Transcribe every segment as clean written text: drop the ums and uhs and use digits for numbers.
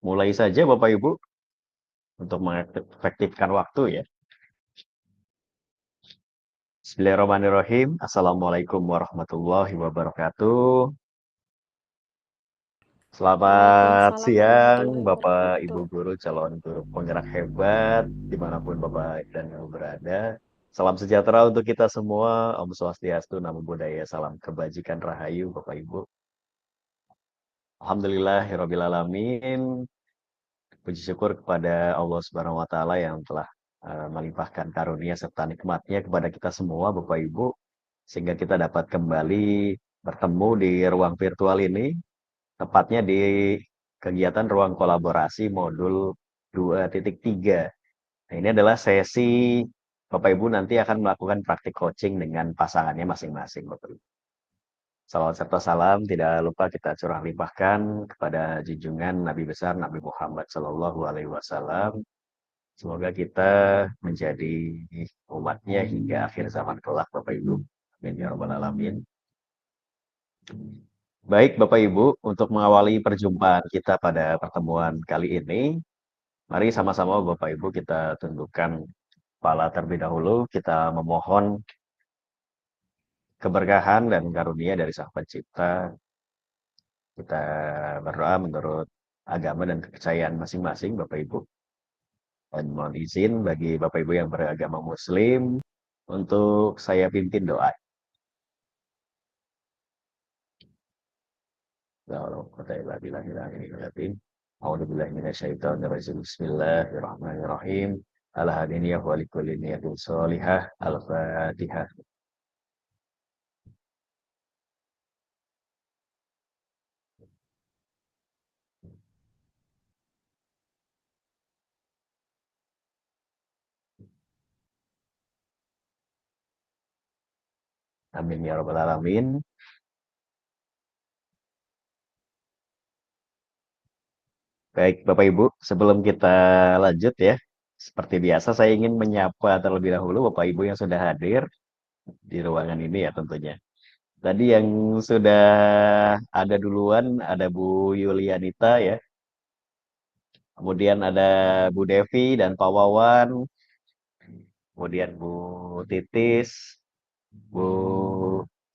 mulai saja Bapak Ibu untuk mengefektifkan waktu ya. Bismillahirrahmanirrahim. Assalamualaikum warahmatullahi wabarakatuh. Selamat Waalaikumsalam siang warahmatullahi Bapak Ibu wabarakatuh. guru calon guru penggerak hebat dimanapun Bapak dan Ibu berada. Salam sejahtera untuk kita semua. Om Swastiastu, Namo Buddhaya, salam kebajikan rahayu Bapak Ibu. Alhamdulillahirrabbilalamin. Puji syukur kepada Allah Subhanahu wa taala yang telah melimpahkan karunia serta nikmatnya kepada kita semua Bapak Ibu sehingga kita dapat kembali bertemu di ruang virtual ini, tepatnya di kegiatan ruang kolaborasi modul 2.3. Nah, ini adalah sesi Bapak Ibu nanti akan melakukan praktik coaching dengan pasangannya masing-masing Bapak Ibu. Salawat serta salam tidak lupa kita curah limpahkan kepada junjungan Nabi besar Nabi Muhammad Shallallahu Alaihi Wasallam. Semoga kita menjadi umatnya hingga akhir zaman kelak Bapak Ibu. Amin ya rabbal alamin. Baik Bapak Ibu, untuk mengawali perjumpaan kita pada pertemuan kali ini, mari sama-sama Bapak Ibu kita tundukkan kepala terlebih dahulu, kita memohon keberkahan dan karunia dari Sang Pencipta. Kita berdoa menurut agama dan kepercayaan masing-masing Bapak Ibu. Dan mohon izin bagi Bapak Ibu yang beragama Muslim untuk saya pimpin doa. Bismillahirrahmanirrahim. Al-hadiniyah wa likulli niyatin sholihah. Al-Fatihah. Amin ya rabbal alamin. Baik, Bapak Ibu, sebelum kita lanjut ya, seperti biasa saya ingin menyapa terlebih dahulu Bapak Ibu yang sudah hadir di ruangan ini ya tentunya. Tadi yang sudah ada duluan ada Bu Yulianita ya, kemudian ada Bu Devi dan Pak Wawan, kemudian Bu Titis, Bu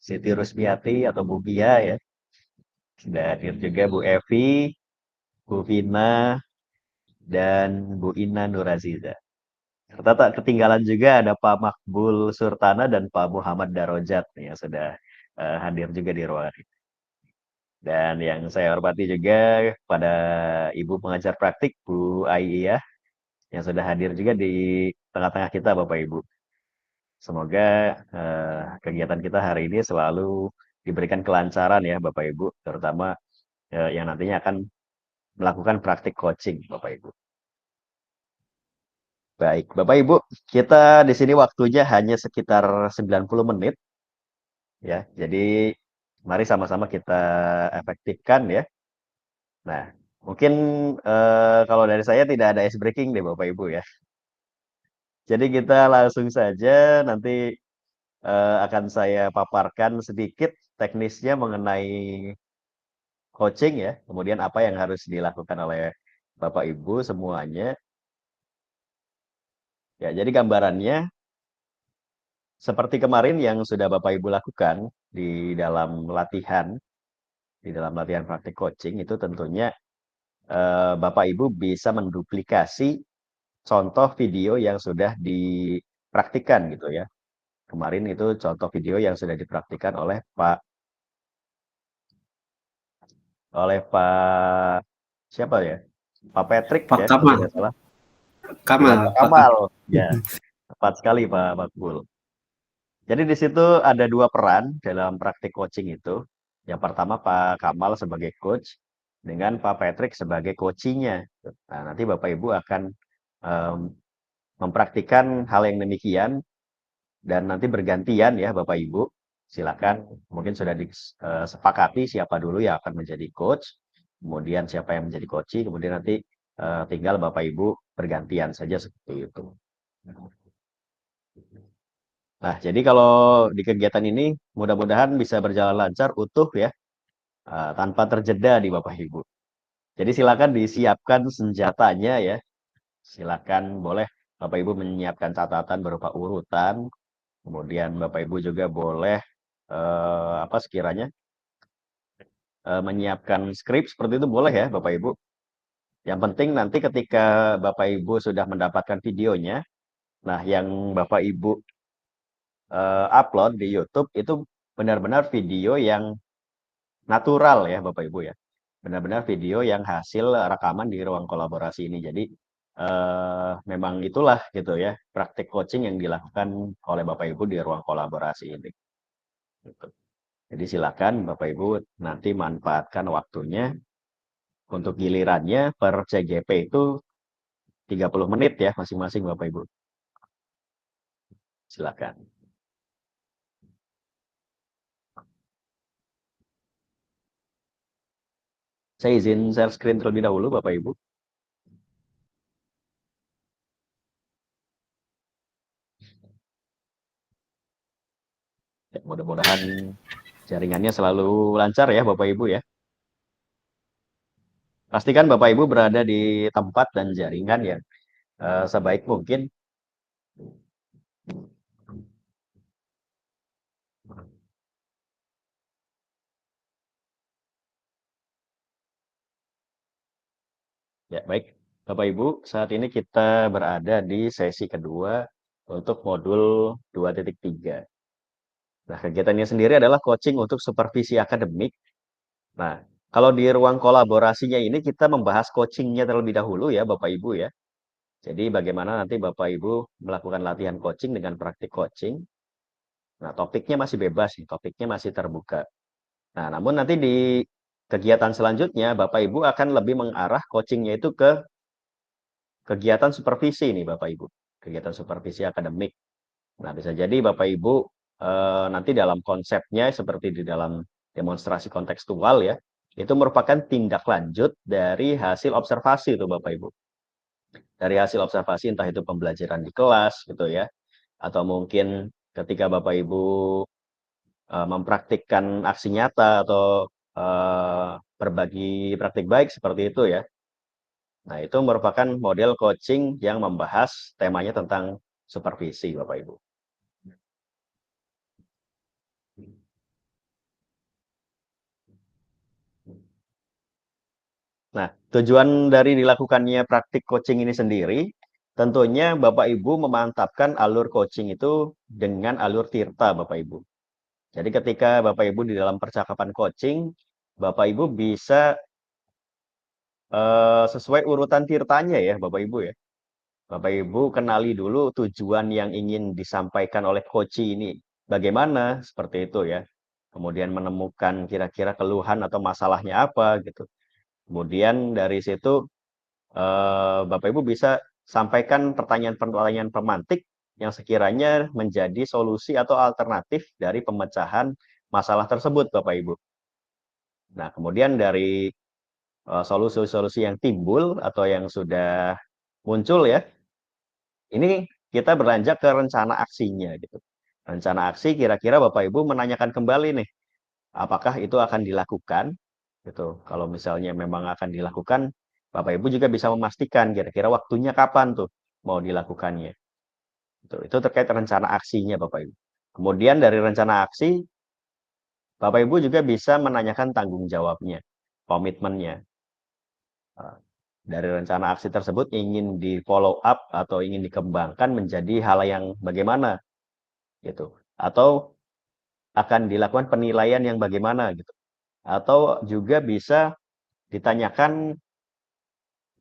Siti Rusmiati atau Bu Pia ya, sudah hadir juga Bu Evi, Bu Vina, dan Bu Ina Nuraziza. Serta tak ketinggalan juga ada Pak Makbul Surtana dan Pak Muhammad Darojat nih, yang sudah hadir juga di ruangan ini. Dan yang saya hormati juga pada Ibu pengajar praktik Bu Ai ya, yang sudah hadir juga di tengah-tengah kita Bapak Ibu. Semoga kegiatan kita hari ini selalu diberikan kelancaran ya Bapak Ibu, terutama yang nantinya akan melakukan praktik coaching Bapak Ibu. Baik, Bapak Ibu, kita di sini waktunya hanya sekitar 90 menit ya. Jadi mari sama-sama kita efektifkan ya. Nah, mungkin kalau dari saya tidak ada ice breaking deh Bapak Ibu ya. Jadi kita langsung saja nanti akan saya paparkan sedikit teknisnya mengenai coaching ya. Kemudian apa yang harus dilakukan oleh Bapak Ibu semuanya. Ya, jadi gambarannya seperti kemarin yang sudah Bapak Ibu lakukan di dalam latihan, di dalam latihan praktik coaching itu tentunya Bapak Ibu bisa menduplikasi contoh video yang sudah dipraktikkan gitu ya. Kemarin itu contoh video yang sudah dipraktikkan oleh Pak siapa ya? Pak Patrick Pak ya, kalau Kamal, tidak salah. Dengan Kamal, Pak Pak Kamal. Kamal. Ya, tepat sekali Pak Makbul. Jadi di situ ada dua peran dalam praktik coaching itu. Yang pertama Pak Kamal sebagai coach dengan Pak Patrick sebagai coachingnya. Nah, nanti Bapak Ibu akan em, mempraktikkan hal yang demikian dan nanti bergantian ya Bapak Ibu. Silakan, mungkin sudah disepakati siapa dulu yang akan menjadi coach, kemudian siapa yang menjadi coaching, kemudian nanti tinggal Bapak Ibu bergantian saja seperti itu. Nah, jadi kalau di kegiatan ini mudah-mudahan bisa berjalan lancar, utuh ya, tanpa terjeda di Bapak Ibu. Jadi silakan disiapkan senjatanya ya. Silakan boleh Bapak Ibu menyiapkan catatan berupa urutan, kemudian Bapak Ibu juga boleh apa sekiranya menyiapkan skrip seperti itu boleh ya Bapak Ibu. Yang penting nanti ketika Bapak Ibu sudah mendapatkan videonya, nah yang Bapak Ibu upload di YouTube itu benar-benar video yang natural ya Bapak Ibu ya. Benar-benar video yang hasil rekaman di ruang kolaborasi ini. Jadi memang itulah gitu ya praktik coaching yang dilakukan oleh Bapak Ibu di ruang kolaborasi ini. Gitu. Jadi silakan Bapak Ibu nanti manfaatkan waktunya untuk gilirannya per CGP itu 30 menit ya masing-masing Bapak Ibu. Silakan. Saya izin share screen terlebih dahulu Bapak Ibu. Ya, mudah-mudahan jaringannya selalu lancar ya Bapak Ibu ya. Pastikan Bapak Ibu berada di tempat dan jaringan yang sebaik mungkin. Ya, baik. Bapak Ibu, saat ini kita berada di sesi kedua untuk modul 2.3. Nah, kegiatannya sendiri adalah coaching untuk supervisi akademik. Nah, kalau di ruang kolaborasinya ini kita membahas coachingnya terlebih dahulu ya Bapak Ibu ya. Jadi bagaimana nanti Bapak Ibu melakukan latihan coaching dengan praktik coaching. Nah, topiknya masih bebas, topiknya masih terbuka. Nah, namun nanti di kegiatan selanjutnya Bapak Ibu akan lebih mengarah coachingnya itu ke kegiatan supervisi nih Bapak Ibu. Kegiatan supervisi akademik. Nah, bisa jadi Bapak Ibu nanti dalam konsepnya seperti di dalam demonstrasi kontekstual ya, itu merupakan tindak lanjut dari hasil observasi itu Bapak Ibu. Dari hasil observasi entah itu pembelajaran di kelas gitu ya, atau mungkin ketika Bapak Ibu mempraktikkan aksi nyata atau berbagi praktik baik seperti itu ya. Nah, itu merupakan model coaching yang membahas temanya tentang supervisi Bapak Ibu. Nah, tujuan dari dilakukannya praktik coaching ini sendiri, tentunya Bapak Ibu memantapkan alur coaching itu dengan alur tirta Bapak Ibu. Jadi ketika Bapak Ibu di dalam percakapan coaching, Bapak Ibu bisa sesuai urutan tirtanya ya Bapak Ibu ya. Bapak Ibu kenali dulu tujuan yang ingin disampaikan oleh coach ini. Bagaimana seperti itu ya. Kemudian menemukan kira-kira keluhan atau masalahnya apa gitu. Kemudian dari situ Bapak Ibu bisa sampaikan pertanyaan-pertanyaan pemantik yang sekiranya menjadi solusi atau alternatif dari pemecahan masalah tersebut, Bapak Ibu. Nah, kemudian dari solusi-solusi yang timbul atau yang sudah muncul ya, ini kita beranjak ke rencana aksinya gitu. Rencana aksi kira-kira Bapak Ibu menanyakan kembali nih, apakah itu akan dilakukan gitu. Kalau misalnya memang akan dilakukan, Bapak Ibu juga bisa memastikan kira-kira waktunya kapan tuh mau dilakukannya. Itu terkait rencana aksinya Bapak Ibu. Kemudian dari rencana aksi, Bapak Ibu juga bisa menanyakan tanggung jawabnya, komitmennya. Dari rencana aksi tersebut ingin di follow up atau ingin dikembangkan menjadi hal yang bagaimana gitu. Atau akan dilakukan penilaian yang bagaimana gitu. Atau juga bisa ditanyakan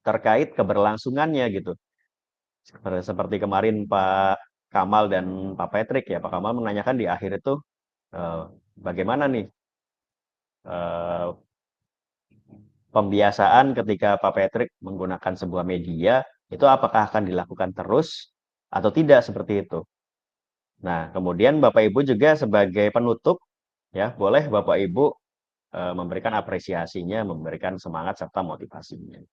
terkait keberlangsungannya gitu. Seperti kemarin Pak Kamal dan Pak Patrick ya. Pak Kamal menanyakan di akhir itu bagaimana nih pembiasaan ketika Pak Patrick menggunakan sebuah media itu apakah akan dilakukan terus atau tidak seperti itu. Nah, kemudian Bapak Ibu juga sebagai penutup ya, boleh Bapak Ibu memberikan apresiasinya, memberikan semangat serta motivasinya.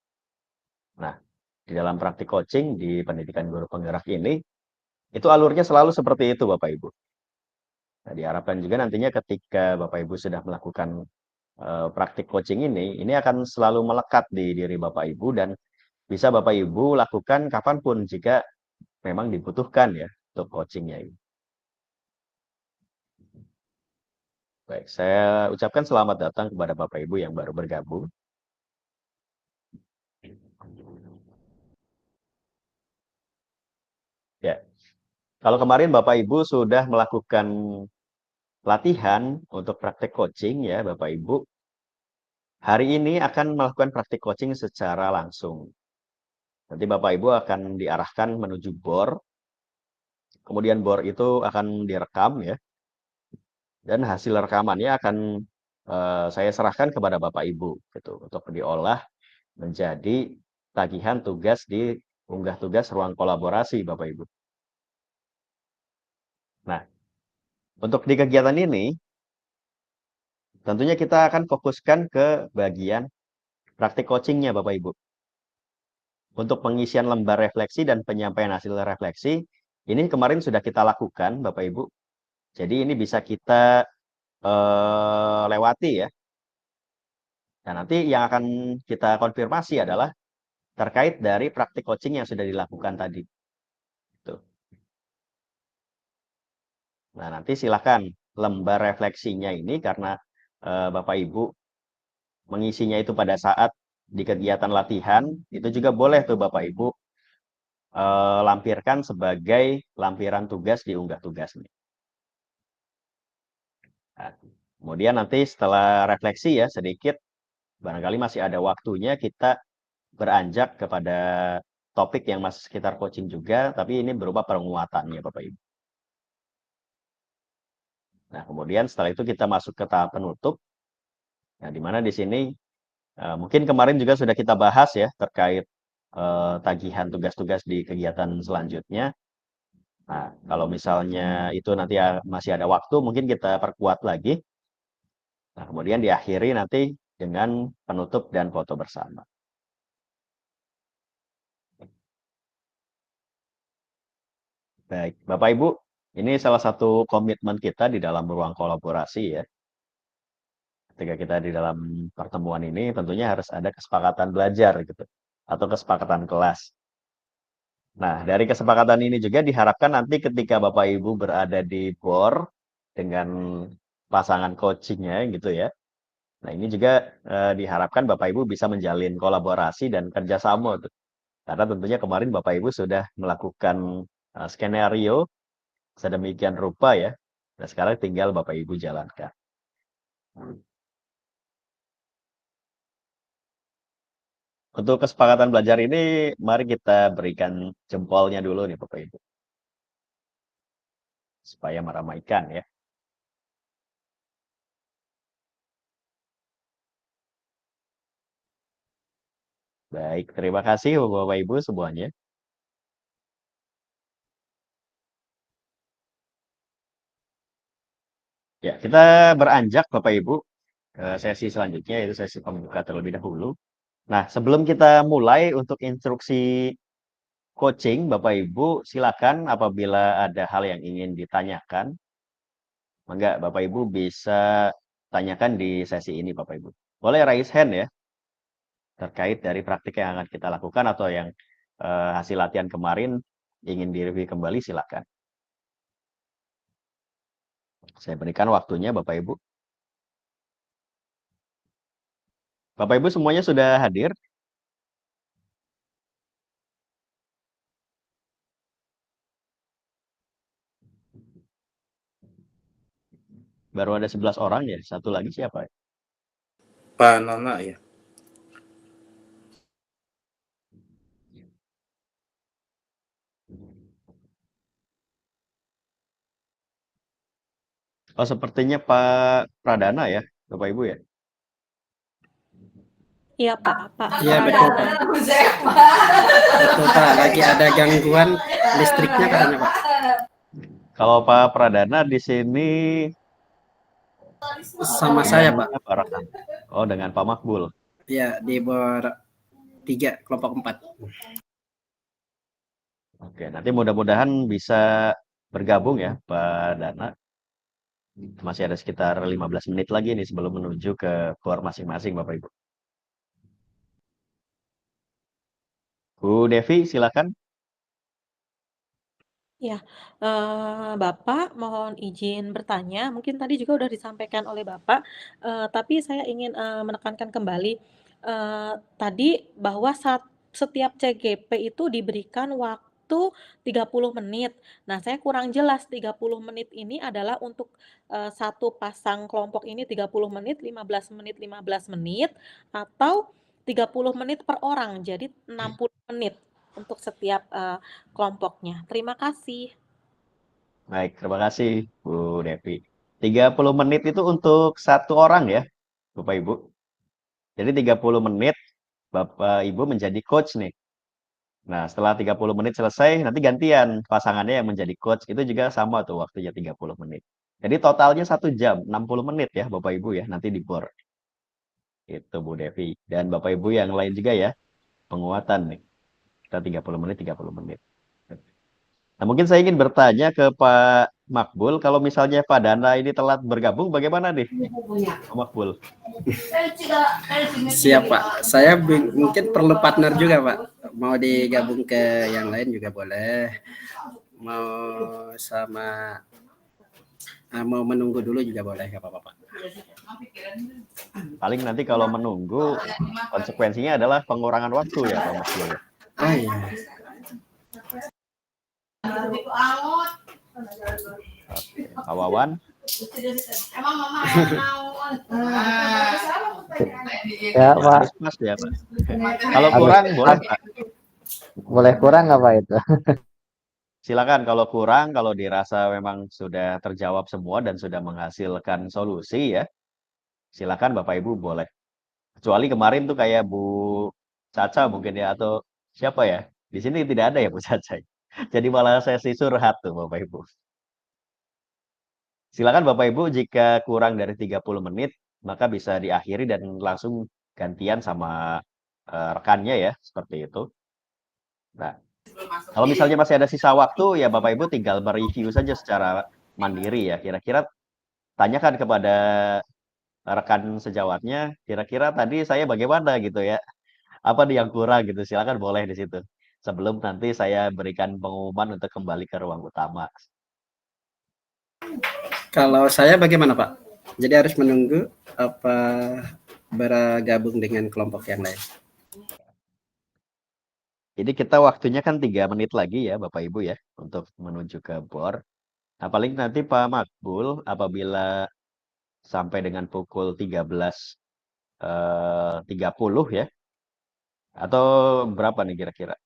Nah, di dalam praktik coaching di pendidikan guru penggerak ini, itu alurnya selalu seperti itu Bapak Ibu. Nah, diharapkan juga nantinya ketika Bapak Ibu sudah melakukan praktik coaching ini akan selalu melekat di diri Bapak Ibu dan bisa Bapak Ibu lakukan kapanpun jika memang dibutuhkan ya untuk coachingnya ini. Baik, saya ucapkan selamat datang kepada Bapak Ibu yang baru bergabung. Ya, kalau kemarin Bapak Ibu sudah melakukan latihan untuk praktek coaching ya Bapak Ibu, hari ini akan melakukan praktik coaching secara langsung. Nanti Bapak Ibu akan diarahkan menuju bor, kemudian bor itu akan direkam ya, dan hasil rekamannya akan saya serahkan kepada Bapak Ibu gitu untuk diolah menjadi tagihan tugas di unggah tugas ruang kolaborasi Bapak Ibu. Nah, untuk di kegiatan ini tentunya kita akan fokuskan ke bagian praktik coachingnya Bapak Ibu. Untuk pengisian lembar refleksi dan penyampaian hasil refleksi, ini kemarin sudah kita lakukan Bapak Ibu. Jadi ini bisa kita lewati ya. Nah, nanti yang akan kita konfirmasi adalah terkait dari praktik coaching yang sudah dilakukan tadi. Tuh. Nah, nanti silakan lembar refleksinya ini karena Bapak Ibu mengisinya itu pada saat di kegiatan latihan, itu juga boleh tuh Bapak Ibu lampirkan sebagai lampiran tugas di unggah tugas nih. Nah, kemudian nanti setelah refleksi ya sedikit, barangkali masih ada waktunya kita beranjak kepada topik yang masih sekitar coaching juga, tapi ini berupa penguatannya Bapak Ibu. Nah, kemudian setelah itu kita masuk ke tahap penutup. Nah, di mana di sini mungkin kemarin juga sudah kita bahas ya terkait tagihan tugas-tugas di kegiatan selanjutnya. Nah, kalau misalnya itu nanti masih ada waktu, mungkin kita perkuat lagi. Nah, kemudian diakhiri nanti dengan penutup dan foto bersama. Baik, Bapak Ibu, ini salah satu komitmen kita di dalam ruang kolaborasi ya. Ketika kita di dalam pertemuan ini tentunya harus ada kesepakatan belajar gitu atau kesepakatan kelas. Nah, dari kesepakatan ini juga diharapkan nanti ketika Bapak Ibu berada di BOR dengan pasangan coachingnya gitu ya. Nah, ini juga diharapkan Bapak Ibu bisa menjalin kolaborasi dan kerjasama tuh. Karena tentunya kemarin Bapak Ibu sudah melakukan skenario sedemikian rupa ya. Nah, sekarang tinggal Bapak Ibu jalankan. Untuk kesepakatan belajar ini, mari kita berikan jempolnya dulu nih Bapak Ibu. Supaya meramaikan ya. Baik, terima kasih Bapak Ibu semuanya. Ya, kita beranjak Bapak Ibu ke sesi selanjutnya yaitu sesi pembuka terlebih dahulu. Nah, sebelum kita mulai untuk instruksi coaching, Bapak Ibu silakan apabila ada hal yang ingin ditanyakan, enggak Bapak Ibu bisa tanyakan di sesi ini Bapak Ibu. Boleh raise hand ya terkait dari praktik yang akan kita lakukan atau yang hasil latihan kemarin ingin direview kembali silakan. Saya berikan waktunya Bapak Ibu. Bapak Ibu semuanya sudah hadir? Baru ada 11 orang ya. Satu lagi siapa ya? Pak Nona ya. Oh, sepertinya Pak Pradana ya, Bapak Ibu ya. Iya Pak, Iya betul Pak. Betul Pak, lagi ada gangguan listriknya katanya Pak. Kalau Pak Pradana di sini Sama saya Pak. Pak rekan? Oh, dengan Pak Makbul. Iya di bor 3 kelompok 4. Oke, nanti mudah-mudahan bisa bergabung ya Pak Dana. Masih ada sekitar 15 menit lagi nih sebelum menuju ke gor masing-masing, Bapak Ibu. Bu Devi, silakan. Ya, Bapak mohon izin bertanya, mungkin tadi juga udah disampaikan oleh Bapak, tapi saya ingin, menekankan kembali, tadi bahwa setiap CGP itu diberikan waktu 30 menit. Nah, saya kurang jelas 30 menit ini adalah untuk, satu pasang kelompok ini 30 menit, 15 menit, atau 30 menit per orang, jadi 60 menit untuk setiap, kelompoknya. Terima kasih. Baik, terima kasih Bu Devi. 30 menit itu untuk satu orang ya, Bapak Ibu. Jadi 30 menit Bapak Ibu menjadi coach nih. Nah, setelah 30 menit selesai, nanti gantian pasangannya yang menjadi coach. Itu juga sama tuh waktunya 30 menit. Jadi totalnya 1 jam, 60 menit ya Bapak Ibu ya, nanti di bor. Itu Bu Devi. Dan Bapak Ibu yang lain juga ya, penguatan nih. Kita 30 menit, 30 menit. Nah, mungkin saya ingin bertanya ke Pak Makbul, kalau misalnya Pak Dana ini telat bergabung, bagaimana nih, Pak Makbul? Siap Pak. Saya mungkin perlu partner juga Pak. Mau digabung ke yang lain juga boleh. Mau sama mau menunggu dulu juga boleh, nggak apa-apa Pak. Paling nanti kalau menunggu, konsekuensinya adalah pengurangan waktu ya Pak Makbul ya. Oh iya. Oke, Pak Wawan, Ya, Pak. harus pas ya Pak. Kalau Harus kurang boleh pas. Pak. Boleh kurang nggak Pak itu? Silakan kalau kurang, kalau dirasa memang sudah terjawab semua dan sudah menghasilkan solusi ya, silakan Bapak Ibu boleh. Kecuali kemarin tuh kayak Bu Caca mungkin ya, atau siapa ya? Di sini tidak ada ya Bu Caca. Jadi malah sesi surhat tuh Bapak Ibu. Silakan Bapak Ibu jika kurang dari 30 menit, maka bisa diakhiri dan langsung gantian sama rekannya ya, seperti itu. Nah, kalau misalnya masih ada sisa waktu, ya Bapak Ibu tinggal mereview saja secara mandiri ya. Kira-kira tanyakan kepada rekan sejawatnya, kira-kira tadi saya bagaimana gitu ya. Apa nih yang kurang gitu, silakan boleh di situ. Sebelum nanti saya berikan pengumuman untuk kembali ke ruang utama. Kalau saya bagaimana Pak? Jadi harus menunggu apa bergabung dengan kelompok yang lain? Jadi kita waktunya kan 3 menit lagi ya Bapak Ibu ya, untuk menuju ke bor. Nah, paling nanti Pak Makbul apabila sampai dengan pukul 13.30 ya, atau berapa nih kira-kira?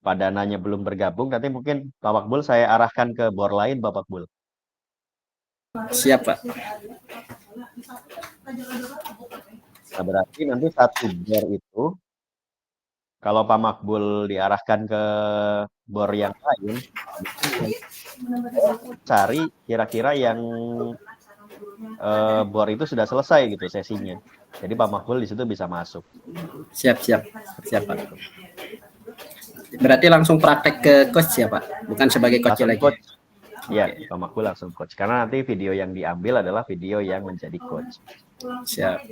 Pak Dananya belum bergabung, nanti mungkin Pak Makbul saya arahkan ke bor lain Pak Makbul. Siap Pak. Nah, berarti nanti satu bor itu, kalau Pak Makbul diarahkan ke bor yang lain, cari kira-kira yang bor itu sudah selesai gitu sesinya. Jadi Pak Makbul di situ bisa masuk. Siap siap siap Pak. Berarti langsung praktek ke coach ya Pak, bukan sebagai coach Langsung lagi. coach. Iya, Pak Makbul langsung coach. Karena nanti video yang diambil adalah video yang menjadi coach. Siap.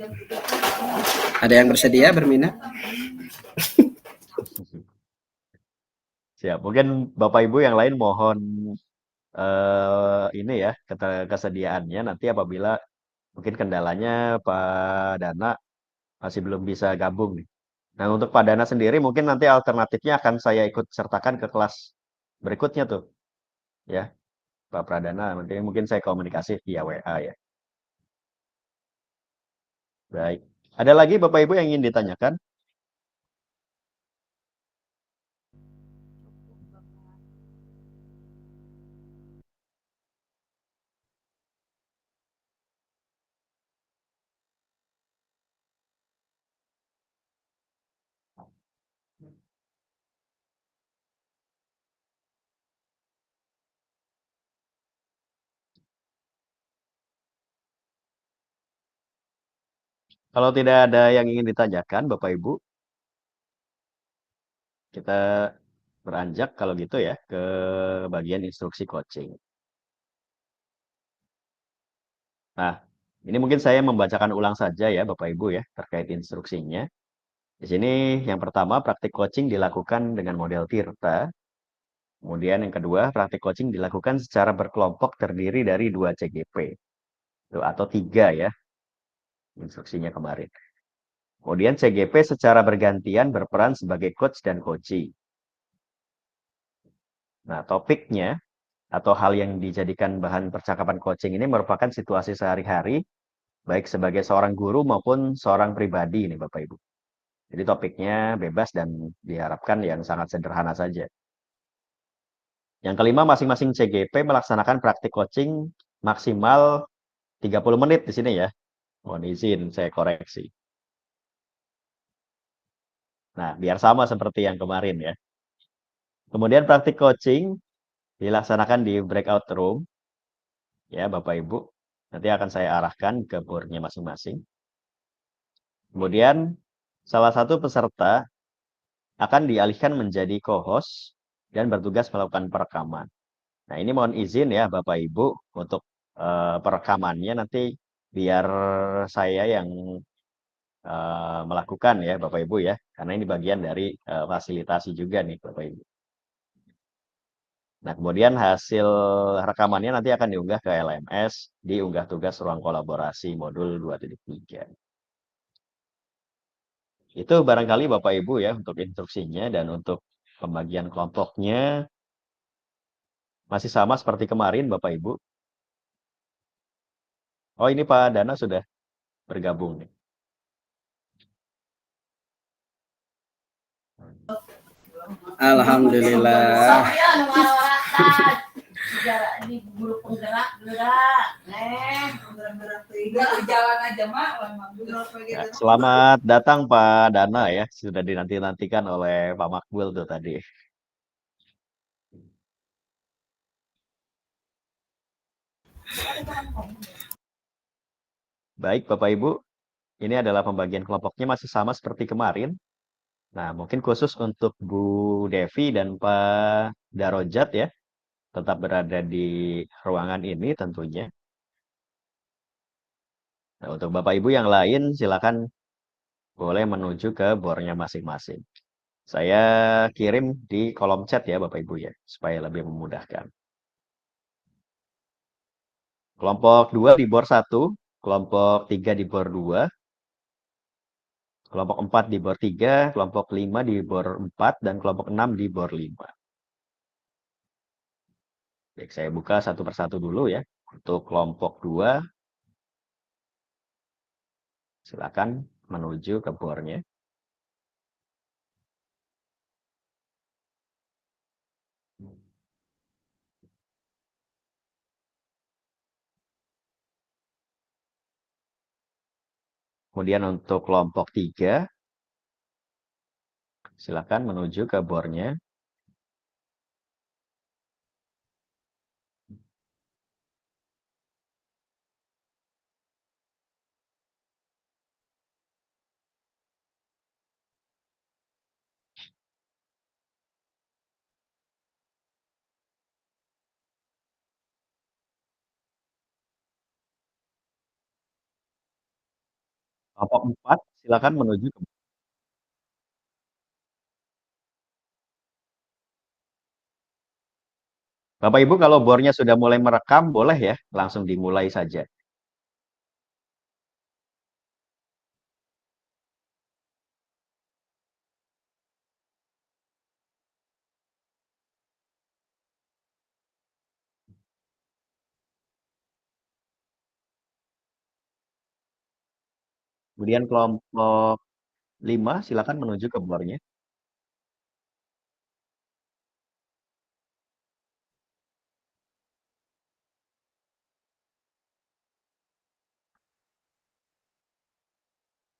Ada yang bersedia berminat? Siap. Mungkin Bapak Ibu yang lain mohon ini ya kesediaannya nanti apabila mungkin kendalanya Pak Dana masih belum bisa gabung nih. Nah, untuk Pak Dana sendiri mungkin nanti alternatifnya akan saya ikut sertakan ke kelas berikutnya tuh, ya Pak Pradana. Nanti mungkin saya komunikasi via WA ya. Baik. Ada lagi Bapak Ibu yang ingin ditanyakan? Kalau tidak ada yang ingin ditanyakan, Bapak Ibu, kita beranjak kalau gitu ya ke bagian instruksi coaching. Nah, ini mungkin saya membacakan ulang saja ya Bapak Ibu ya terkait instruksinya. Di sini yang pertama praktik coaching dilakukan dengan model Tirta. Kemudian yang kedua, praktik coaching dilakukan secara berkelompok terdiri dari 2 CGP. Atau 3 ya, instruksinya kemarin. Kemudian CGP secara bergantian berperan sebagai coach dan coachee. Nah, topiknya atau hal yang dijadikan bahan percakapan coaching ini merupakan situasi sehari-hari, baik sebagai seorang guru maupun seorang pribadi nih Bapak Ibu. Jadi topiknya bebas dan diharapkan yang sangat sederhana saja. Yang kelima, masing-masing CGP melaksanakan praktik coaching maksimal 30 menit di sini ya. Mohon izin saya koreksi. Nah, biar sama seperti yang kemarin ya. Kemudian praktik coaching dilaksanakan di breakout room ya Bapak Ibu. Nanti akan saya arahkan ke boardnya masing-masing. Kemudian salah satu peserta akan dialihkan menjadi co-host dan bertugas melakukan perekaman. Nah, ini mohon izin ya Bapak Ibu untuk perekamannya nanti biar saya yang melakukan ya Bapak Ibu ya, karena ini bagian dari fasilitasi juga nih Bapak Ibu. Nah, kemudian hasil rekamannya nanti akan diunggah ke LMS, diunggah tugas ruang kolaborasi modul 2.3. Itu barangkali Bapak Ibu ya untuk instruksinya dan untuk pembagian kelompoknya masih sama seperti kemarin Bapak Ibu. Oh, ini Pak Dana sudah bergabung nih. Alhamdulillah. Ya, selamat datang Pak Dana ya, sudah dinanti-nantikan oleh Pak Makbul tuh tadi. Baik Bapak Ibu, ini adalah pembagian kelompoknya masih sama seperti kemarin. Nah, mungkin khusus untuk Bu Devi dan Pak Darojat ya, tetap berada di ruangan ini tentunya. Nah, untuk Bapak Ibu yang lain silakan boleh menuju ke bornya masing-masing. Saya kirim di kolom chat ya Bapak Ibu ya, supaya lebih memudahkan. Kelompok 2 di bor 1, kelompok 3 di bor 2, kelompok 4 di bor 3, kelompok 5 di bor 4, dan kelompok 6 di bor 5. Baik, saya buka satu persatu dulu ya. Untuk kelompok 2, silakan menuju ke bornya. Kemudian untuk kelompok 3, silakan menuju ke bornya. Kelompok 4, silakan menuju ke Bapak Ibu kalau bornya sudah mulai merekam, boleh ya, langsung dimulai saja. Kemudian kelompok 5, silakan menuju ke bornya.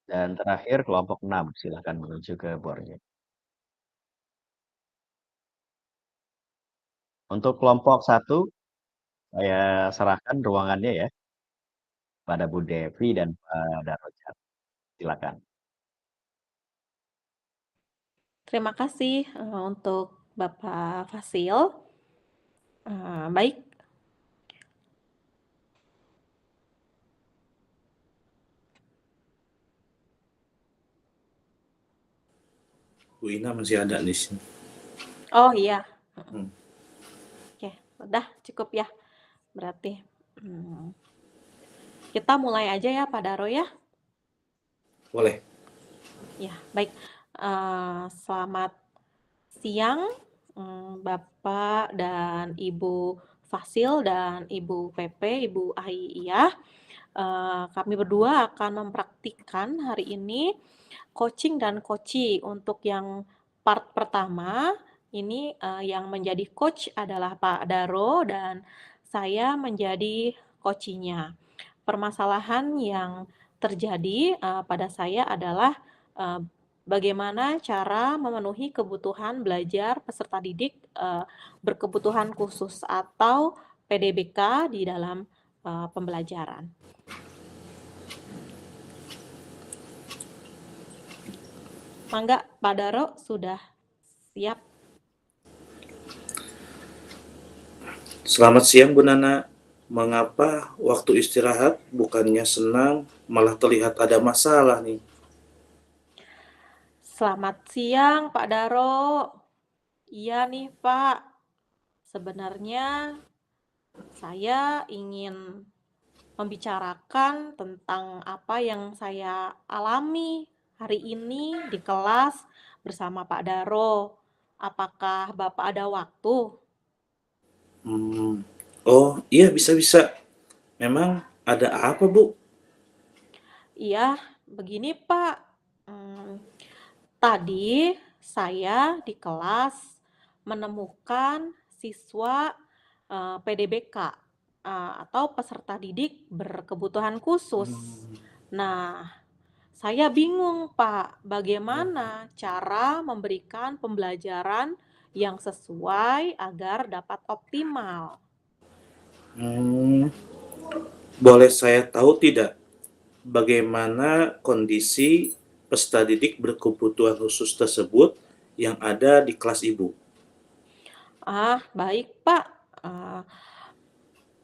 Dan terakhir kelompok 6, silakan menuju ke bornya. Untuk kelompok 1, saya serahkan ruangannya ya pada Bu Devi dan Pak Darojat. Silakan. Terima kasih untuk Bapak Fasil. Baik, Bu Ina masih ada di sini. Oh iya. Hmm. Oke, udah cukup ya berarti. Kita mulai aja ya Pak Daro ya. Boleh. Ya, baik. Selamat siang Bapak dan Ibu Fasil dan Ibu PP, Ibu Aiyah. Kami berdua akan mempraktikkan hari ini coaching dan coachee. Untuk yang part pertama, ini yang menjadi coach adalah Pak Daro dan saya menjadi coachee-nya. Permasalahan yang terjadi pada saya adalah bagaimana cara memenuhi kebutuhan belajar peserta didik berkebutuhan khusus atau PDBK di dalam pembelajaran. Mangga, Pak Daro sudah siap. Selamat siang Bu Nana. Mengapa waktu istirahat bukannya senang, malah terlihat ada masalah nih? Selamat siang Pak Daro. Iya nih Pak, sebenarnya saya ingin membicarakan tentang apa yang saya alami hari ini di kelas bersama Pak Daro. Apakah Bapak ada waktu? Oh iya, bisa-bisa. Memang ada apa Bu? Iya, begini Pak. Tadi saya di kelas menemukan siswa PDBK atau peserta didik berkebutuhan khusus. Nah, saya bingung Pak, bagaimana cara memberikan pembelajaran yang sesuai agar dapat optimal. Boleh saya tahu tidak bagaimana kondisi peserta didik berkebutuhan khusus tersebut yang ada di kelas Ibu? Baik Pak.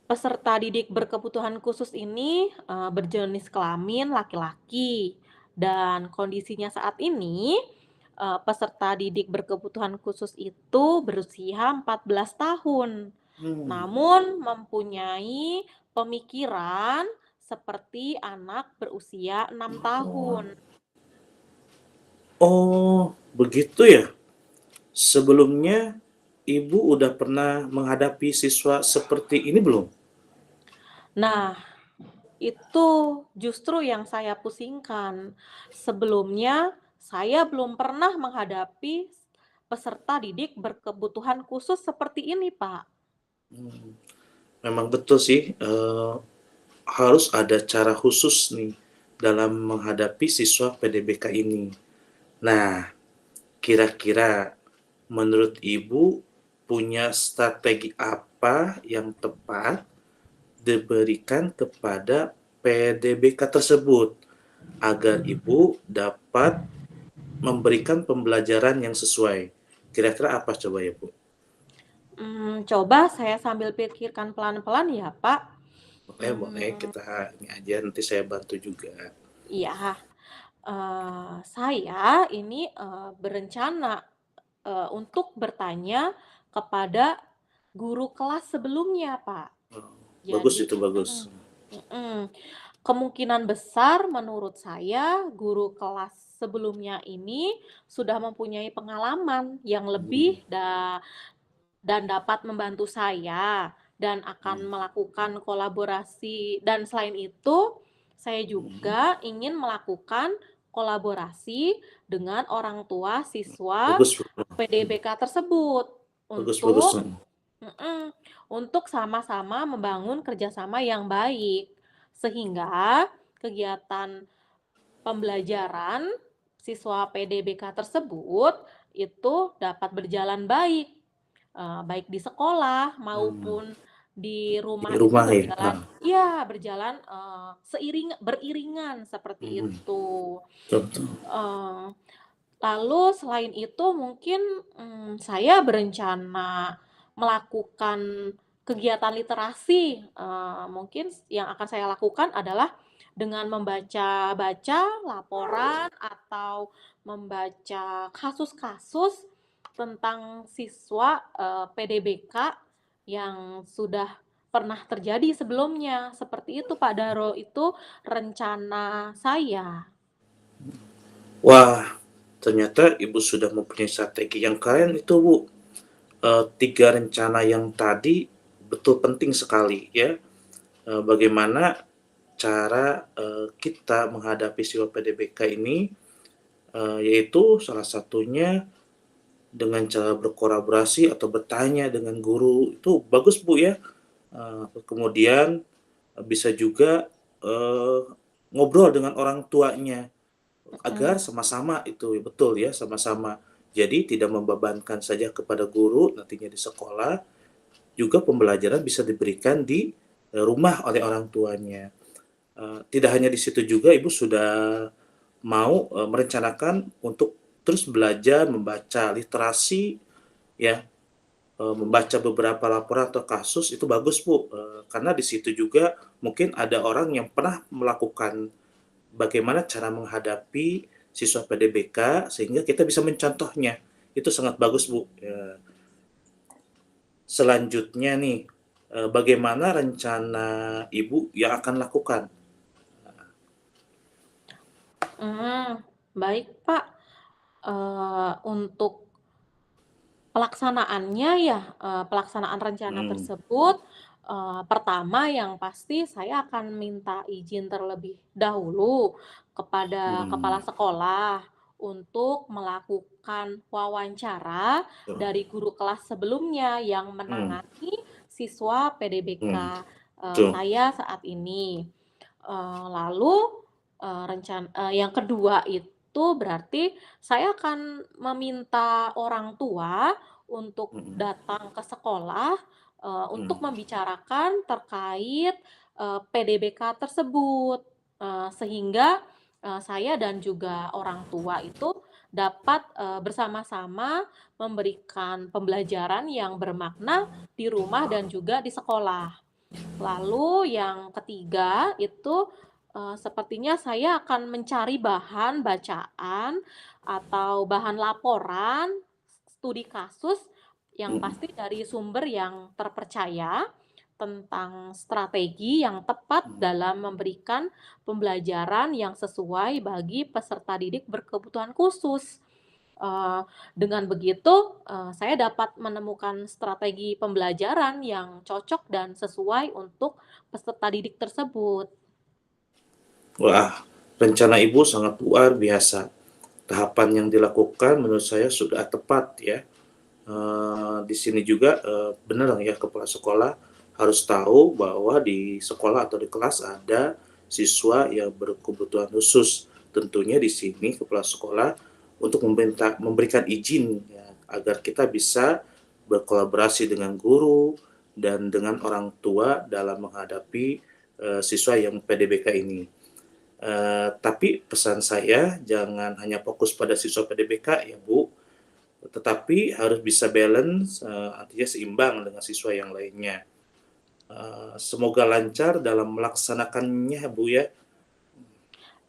Peserta didik berkebutuhan khusus ini berjenis kelamin laki-laki dan kondisinya saat ini peserta didik berkebutuhan khusus itu berusia 14 tahun. Namun mempunyai pemikiran seperti anak berusia 6 tahun. Oh, begitu ya? Sebelumnya Ibu udah pernah menghadapi siswa seperti ini belum? Nah, itu justru yang saya pusingkan. Sebelumnya, saya belum pernah menghadapi peserta didik berkebutuhan khusus seperti ini, Pak. Memang betul sih, harus ada cara khusus nih dalam menghadapi siswa PDBK ini. Nah, kira-kira menurut Ibu punya strategi apa yang tepat diberikan kepada PDBK tersebut agar Ibu dapat memberikan pembelajaran yang sesuai? Kira-kira apa coba ya Bu? Coba saya sambil pikirkan pelan-pelan ya, Pak. Boleh kita ini aja, nanti saya bantu juga. Iya, saya ini berencana untuk bertanya kepada guru kelas sebelumnya, Pak. Bagus Jadi, itu, bagus. kemungkinan besar menurut saya guru kelas sebelumnya ini sudah mempunyai pengalaman yang lebih dan dapat membantu saya dan akan melakukan kolaborasi, dan selain itu saya juga ingin melakukan kolaborasi dengan orang tua siswa Bagus, PDBK tersebut bagus, bagus. untuk sama-sama membangun kerjasama yang baik sehingga kegiatan pembelajaran siswa PDBK tersebut itu dapat berjalan baik, baik di sekolah maupun di rumah Di rumah itu ya? berjalan beriringan seperti itu. Betul. Lalu selain itu mungkin saya berencana melakukan kegiatan literasi. Mungkin yang akan saya lakukan adalah dengan membaca-baca laporan atau membaca kasus-kasus tentang siswa PDBK yang sudah pernah terjadi sebelumnya. Seperti itu Pak Daro, itu rencana saya. Wah, ternyata Ibu sudah mempunyai strategi yang keren itu, Bu. 3 rencana yang tadi betul penting sekali ya. Bagaimana cara kita menghadapi siswa PDBK ini, yaitu salah satunya dengan cara berkolaborasi atau bertanya dengan guru, itu bagus Bu ya. Kemudian bisa juga ngobrol dengan orang tuanya agar sama-sama itu betul ya, sama-sama. Jadi tidak membebankan saja kepada guru nantinya di sekolah, juga pembelajaran bisa diberikan di rumah oleh orang tuanya. Tidak hanya di situ juga Ibu sudah mau merencanakan untuk terus belajar membaca literasi ya, membaca beberapa laporan atau kasus itu bagus Bu, karena di situ juga mungkin ada orang yang pernah melakukan bagaimana cara menghadapi siswa PDBK sehingga kita bisa mencontohnya. Itu sangat bagus Bu. Selanjutnya nih, bagaimana rencana Ibu yang akan lakukan? Baik Pak. Untuk pelaksanaannya ya, pelaksanaan rencana tersebut, pertama yang pasti saya akan minta izin terlebih dahulu kepada kepala sekolah untuk melakukan wawancara dari guru kelas sebelumnya yang menangani siswa PDBK Betul. saya saat ini. Lalu yang kedua itu berarti saya akan meminta orang tua untuk datang ke sekolah untuk membicarakan terkait PDBK tersebut, sehingga saya dan juga orang tua itu dapat bersama-sama memberikan pembelajaran yang bermakna di rumah dan juga di sekolah. Lalu yang ketiga itu sepertinya saya akan mencari bahan bacaan atau bahan laporan studi kasus yang pasti dari sumber yang terpercaya tentang strategi yang tepat dalam memberikan pembelajaran yang sesuai bagi peserta didik berkebutuhan khusus. Dengan begitu, saya dapat menemukan strategi pembelajaran yang cocok dan sesuai untuk peserta didik tersebut. Wah, rencana Ibu sangat luar biasa. Tahapan yang dilakukan menurut saya sudah tepat ya. Di sini juga benar ya, kepala sekolah harus tahu bahwa di sekolah atau di kelas ada siswa yang berkebutuhan khusus. Tentunya di sini kepala sekolah untuk memberikan izin ya, agar kita bisa berkolaborasi dengan guru dan dengan orang tua dalam menghadapi siswa yang PDBK ini. Tapi pesan saya jangan hanya fokus pada siswa PDBK ya Bu, tetapi harus bisa balance, artinya seimbang dengan siswa yang lainnya. Semoga lancar dalam melaksanakannya Bu ya.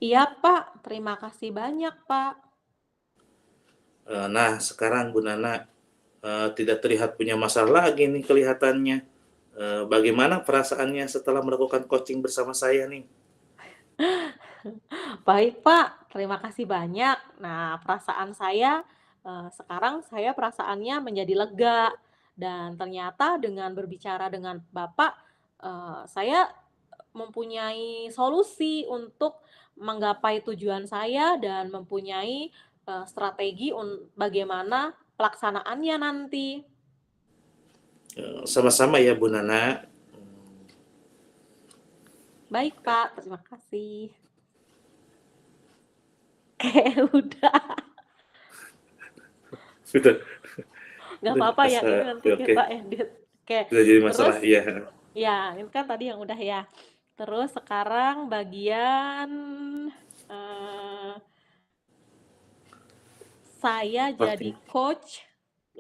Iya Pak, terima kasih banyak Pak. Nah sekarang Bu Nana tidak terlihat punya masalah lagi nih kelihatannya. Bagaimana perasaannya setelah melakukan coaching bersama saya nih? Baik Pak, terima kasih banyak. Nah, perasaan saya sekarang perasaannya menjadi lega dan ternyata dengan berbicara dengan Bapak saya mempunyai solusi untuk menggapai tujuan saya dan mempunyai strategi bagaimana pelaksanaannya nanti. Sama-sama ya Bu Nana. Baik Pak, terima kasih. Udah. Sudah. Nggak apa-apa yang ini nanti Oke. kita edit. Oke. Sudah jadi masalah, Terus iya. ya, ini kan tadi yang udah ya. Terus sekarang bagian saya jadi coach,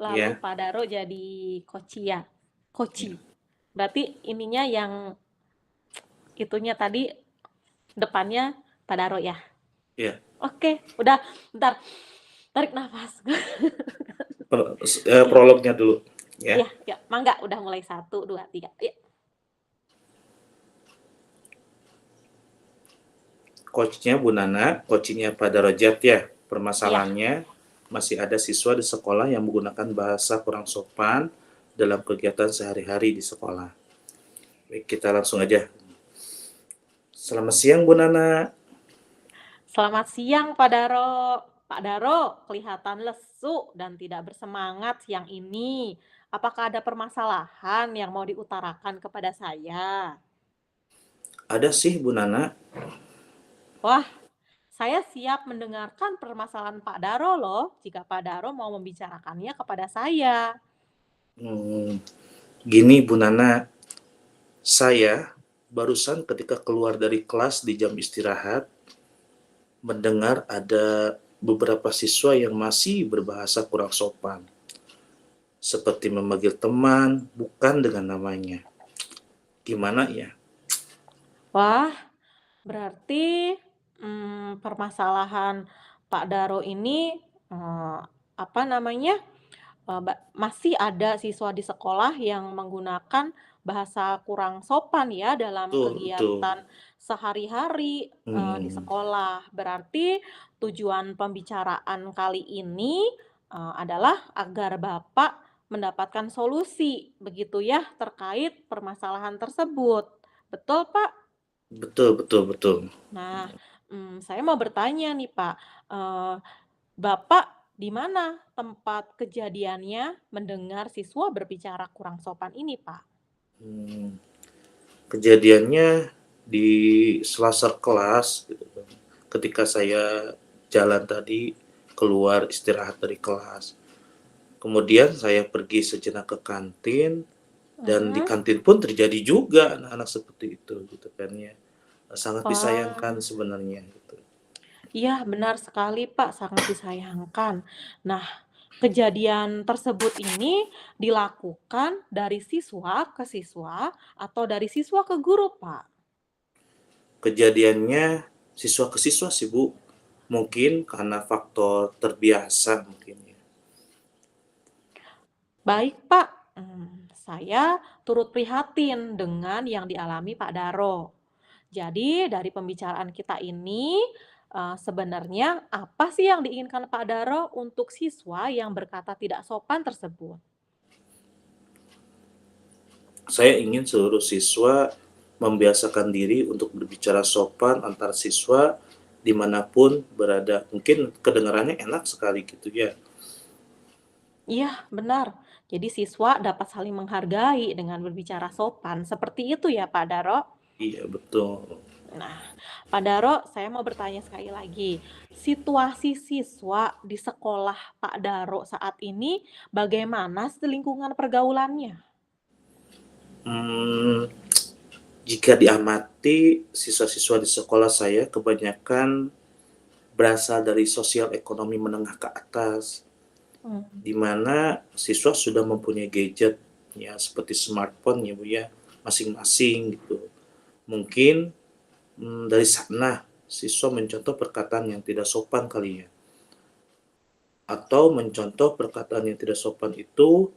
lalu Pak Daro jadi coachee ya. Coachee. Berarti ininya yang itunya tadi depannya Pak Daro ya. Iya. Oke, udah, bentar, tarik nafas. Iya, Prolognya dulu, ya. iya, iya, mangga, udah mulai 1, 2, 3, iya. Coachnya Bu Nana, coachingnya Pak Darajat ya. Iya, Permasalahannya masih ada siswa di sekolah yang menggunakan bahasa kurang sopan dalam kegiatan sehari-hari di sekolah. Baik, kita langsung aja. Selamat siang Bu Nana. selamat siang Pak Daro. Pak Daro, kelihatan lesu dan tidak bersemangat siang ini. Apakah ada permasalahan yang mau diutarakan kepada saya? Ada sih Bu Nana. Wah, saya siap mendengarkan permasalahan Pak Daro loh, jika Pak Daro mau membicarakannya kepada saya. Gini Bu Nana, saya barusan ketika keluar dari kelas di jam istirahat, mendengar ada beberapa siswa yang masih berbahasa kurang sopan, seperti memanggil teman bukan dengan namanya. Gimana ya? Wah, berarti permasalahan Pak Daro ini, apa namanya, masih ada siswa di sekolah yang menggunakan bahasa kurang sopan ya dalam Betul, betul. kegiatan sehari-hari, di Hmm, sekolah. Berarti tujuan pembicaraan kali ini, adalah agar Bapak mendapatkan solusi, begitu ya, terkait permasalahan tersebut. Betul, Pak? betul, betul, betul. Nah, saya mau bertanya nih, Pak, Bapak di mana tempat kejadiannya mendengar siswa berbicara kurang sopan ini, Pak? Hmm, Kejadiannya di selasar kelas, gitu kan. Ketika saya jalan tadi keluar istirahat dari kelas. Kemudian saya pergi sejenak ke kantin dan di Mhm. kantin pun terjadi juga anak-anak seperti itu gitu kan ya. Sangat disayangkan Oh, sebenarnya gitu. iya benar sekali, Pak, sangat disayangkan. Nah, kejadian tersebut ini dilakukan dari siswa ke siswa atau dari siswa ke guru, Pak? Kejadiannya siswa ke siswa sih Bu, mungkin karena faktor terbiasa mungkin ya. Baik, Pak. Saya turut prihatin dengan yang dialami Pak Daro. Jadi dari pembicaraan kita ini, sebenarnya apa sih yang diinginkan Pak Daro untuk siswa yang berkata tidak sopan tersebut? Saya ingin seluruh siswa membiasakan diri untuk berbicara sopan antar siswa dimanapun berada. Mungkin kedengarannya enak sekali gitu ya. Iya, benar. Jadi siswa dapat saling menghargai dengan berbicara sopan. Seperti itu ya, Pak Daro? Iya betul. Nah, Pak Daro, saya mau bertanya sekali lagi. Situasi siswa di sekolah Pak Daro saat ini bagaimana lingkungan pergaulannya? Hmm, Jika diamati siswa-siswa di sekolah saya kebanyakan berasal dari sosial ekonomi menengah ke atas, Hmm. di mana siswa sudah mempunyai gadget ya seperti smartphone ya Bu ya masing-masing gitu. Mungkin dari sana siswa mencontoh perkataan yang tidak sopan kali ya, atau mencontoh perkataan yang tidak sopan itu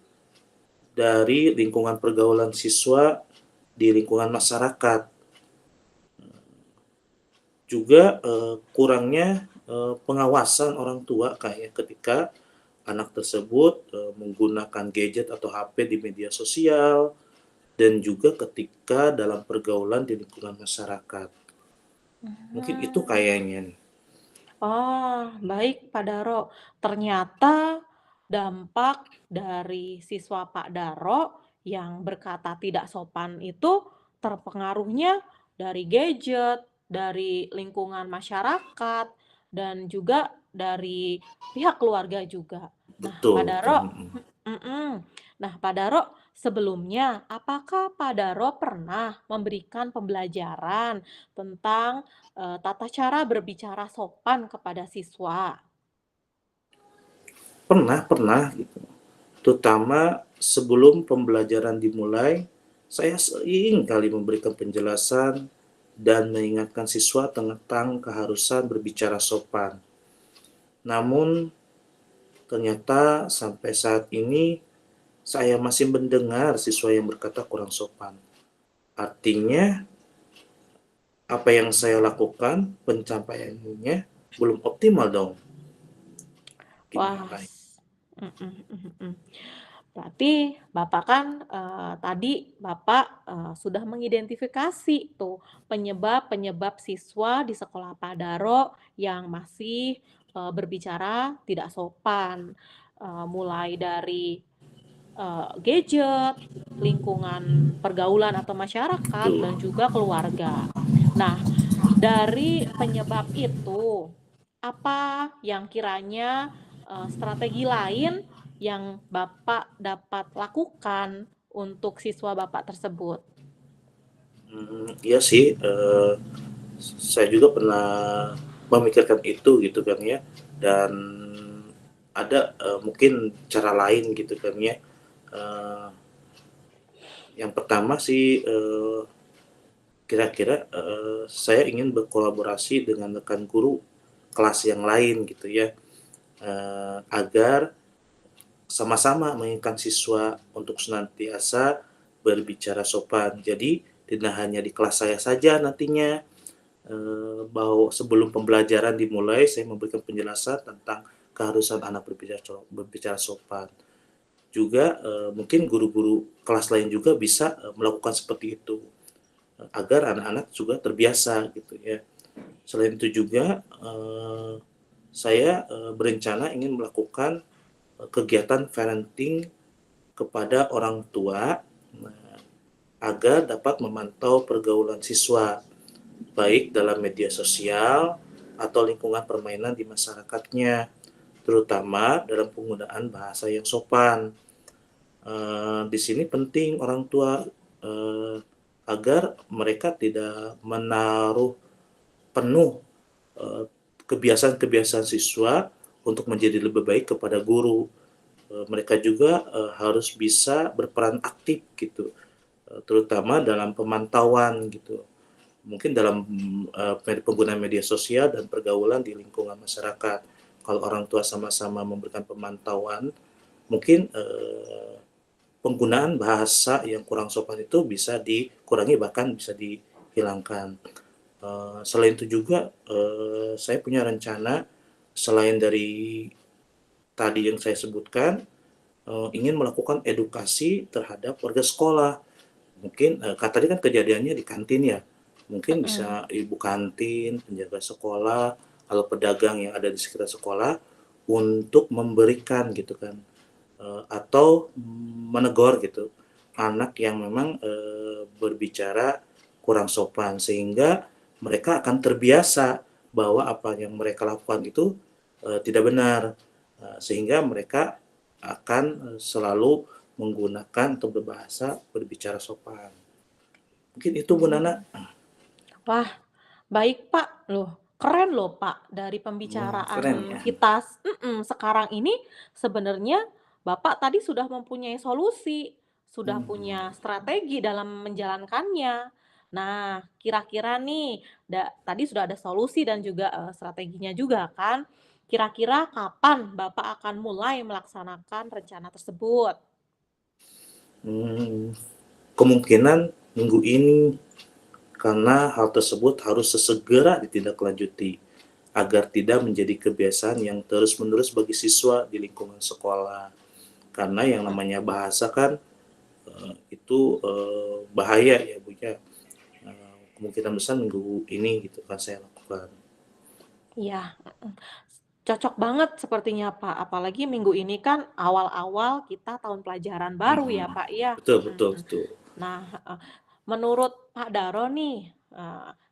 dari lingkungan pergaulan siswa di lingkungan masyarakat. Juga kurangnya pengawasan orang tua kayak ketika anak tersebut menggunakan gadget atau HP di media sosial dan juga ketika dalam pergaulan di lingkungan masyarakat. Mungkin itu Hmm. kayaknya nih. Oh, baik Pak Daro. Ternyata dampak dari siswa Pak Daro yang berkata tidak sopan itu terpengaruhnya dari gadget, dari lingkungan masyarakat, dan juga dari pihak keluarga juga. Nah, Pak Betul, betul. Daro, nah, Pak Daro, sebelumnya apakah Pak Daro pernah memberikan pembelajaran tentang tata cara berbicara sopan kepada siswa? Pernah, pernah gitu. Terutama sebelum pembelajaran dimulai, saya sering kali memberikan penjelasan dan mengingatkan siswa tentang keharusan berbicara sopan. Namun, ternyata sampai saat ini saya masih mendengar siswa yang berkata kurang sopan. Artinya, apa yang saya lakukan, pencapaiannya belum optimal dong. Wah, Gimana? mhm mhm mhm. Berarti Bapak kan, tadi Bapak, sudah mengidentifikasi tuh penyebab-penyebab siswa di sekolah Pak Daro yang masih, berbicara tidak sopan, mulai dari, gadget, lingkungan pergaulan atau masyarakat, Betul. dan juga keluarga. Nah, dari penyebab itu, apa yang kiranya, strategi lain yang Bapak dapat lakukan untuk siswa Bapak tersebut? Iya sih, saya juga pernah memikirkan itu gitu kan ya, dan ada, mungkin cara lain gitu kan ya. Eee, yang pertama sih, kira-kira, saya ingin berkolaborasi dengan rekan guru kelas yang lain gitu ya, agar sama-sama mengingatkan siswa untuk senantiasa berbicara sopan. Jadi tidak hanya di kelas saya saja nantinya, bahwa sebelum pembelajaran dimulai saya memberikan penjelasan tentang keharusan anak berbicara sopan. Juga, mungkin guru-guru kelas lain juga bisa, melakukan seperti itu, agar anak-anak juga terbiasa gitu ya. Selain itu juga, saya, berencana ingin melakukan, kegiatan parenting kepada orang tua, nah, agar dapat memantau pergaulan siswa, baik dalam media sosial atau lingkungan permainan di masyarakatnya, terutama dalam penggunaan bahasa yang sopan. Di sini penting orang tua, agar mereka tidak menaruh penuh, eee, kebiasaan-kebiasaan siswa untuk menjadi lebih baik kepada guru. Mereka juga, harus bisa berperan aktif gitu, terutama dalam pemantauan gitu. Mungkin dalam, penggunaan media sosial dan pergaulan di lingkungan masyarakat. Kalau orang tua sama-sama memberikan pemantauan, mungkin, penggunaan bahasa yang kurang sopan itu bisa dikurangi, bahkan bisa dihilangkan. Selain itu juga, saya punya rencana selain dari tadi yang saya sebutkan, ingin melakukan edukasi terhadap warga sekolah. Mungkin, tadi kan kejadiannya di kantin ya, mungkin Mhm. bisa ibu kantin, penjaga sekolah, atau pedagang yang ada di sekitar sekolah untuk memberikan gitu kan, atau menegur gitu, anak yang memang, berbicara kurang sopan. Sehingga mereka akan terbiasa bahwa apa yang mereka lakukan itu, tidak benar, sehingga mereka akan, selalu menggunakan atau berbicara sopan. Mungkin itu Bu Mmm. Nana. Wah, baik Pak, loh keren loh Pak, dari Keren pembicaraan ya. kita sekarang ini sebenarnya Bapak tadi sudah mempunyai solusi, sudah punya Mmm. strategi dalam menjalankannya. Nah, kira-kira nih, tadi sudah ada solusi dan juga, strateginya juga kan. Kira-kira kapan Bapak akan mulai melaksanakan rencana tersebut? Mmm, Kemungkinan minggu ini, karena hal tersebut harus sesegera ditindaklanjuti, agar tidak menjadi kebiasaan yang terus-menerus bagi siswa di lingkungan sekolah. Karena yang namanya bahasa kan, itu, bahaya ya Bu ya, kemungkinan besar minggu ini gitu kan saya lakukan. Iya, mhm. Cocok banget sepertinya, Pak. Apalagi minggu ini kan awal-awal kita tahun pelajaran baru ya, Mhm. Pak, ya. Betul betul Mhm. betul. Nah, heeh. Menurut Pak Daro nih,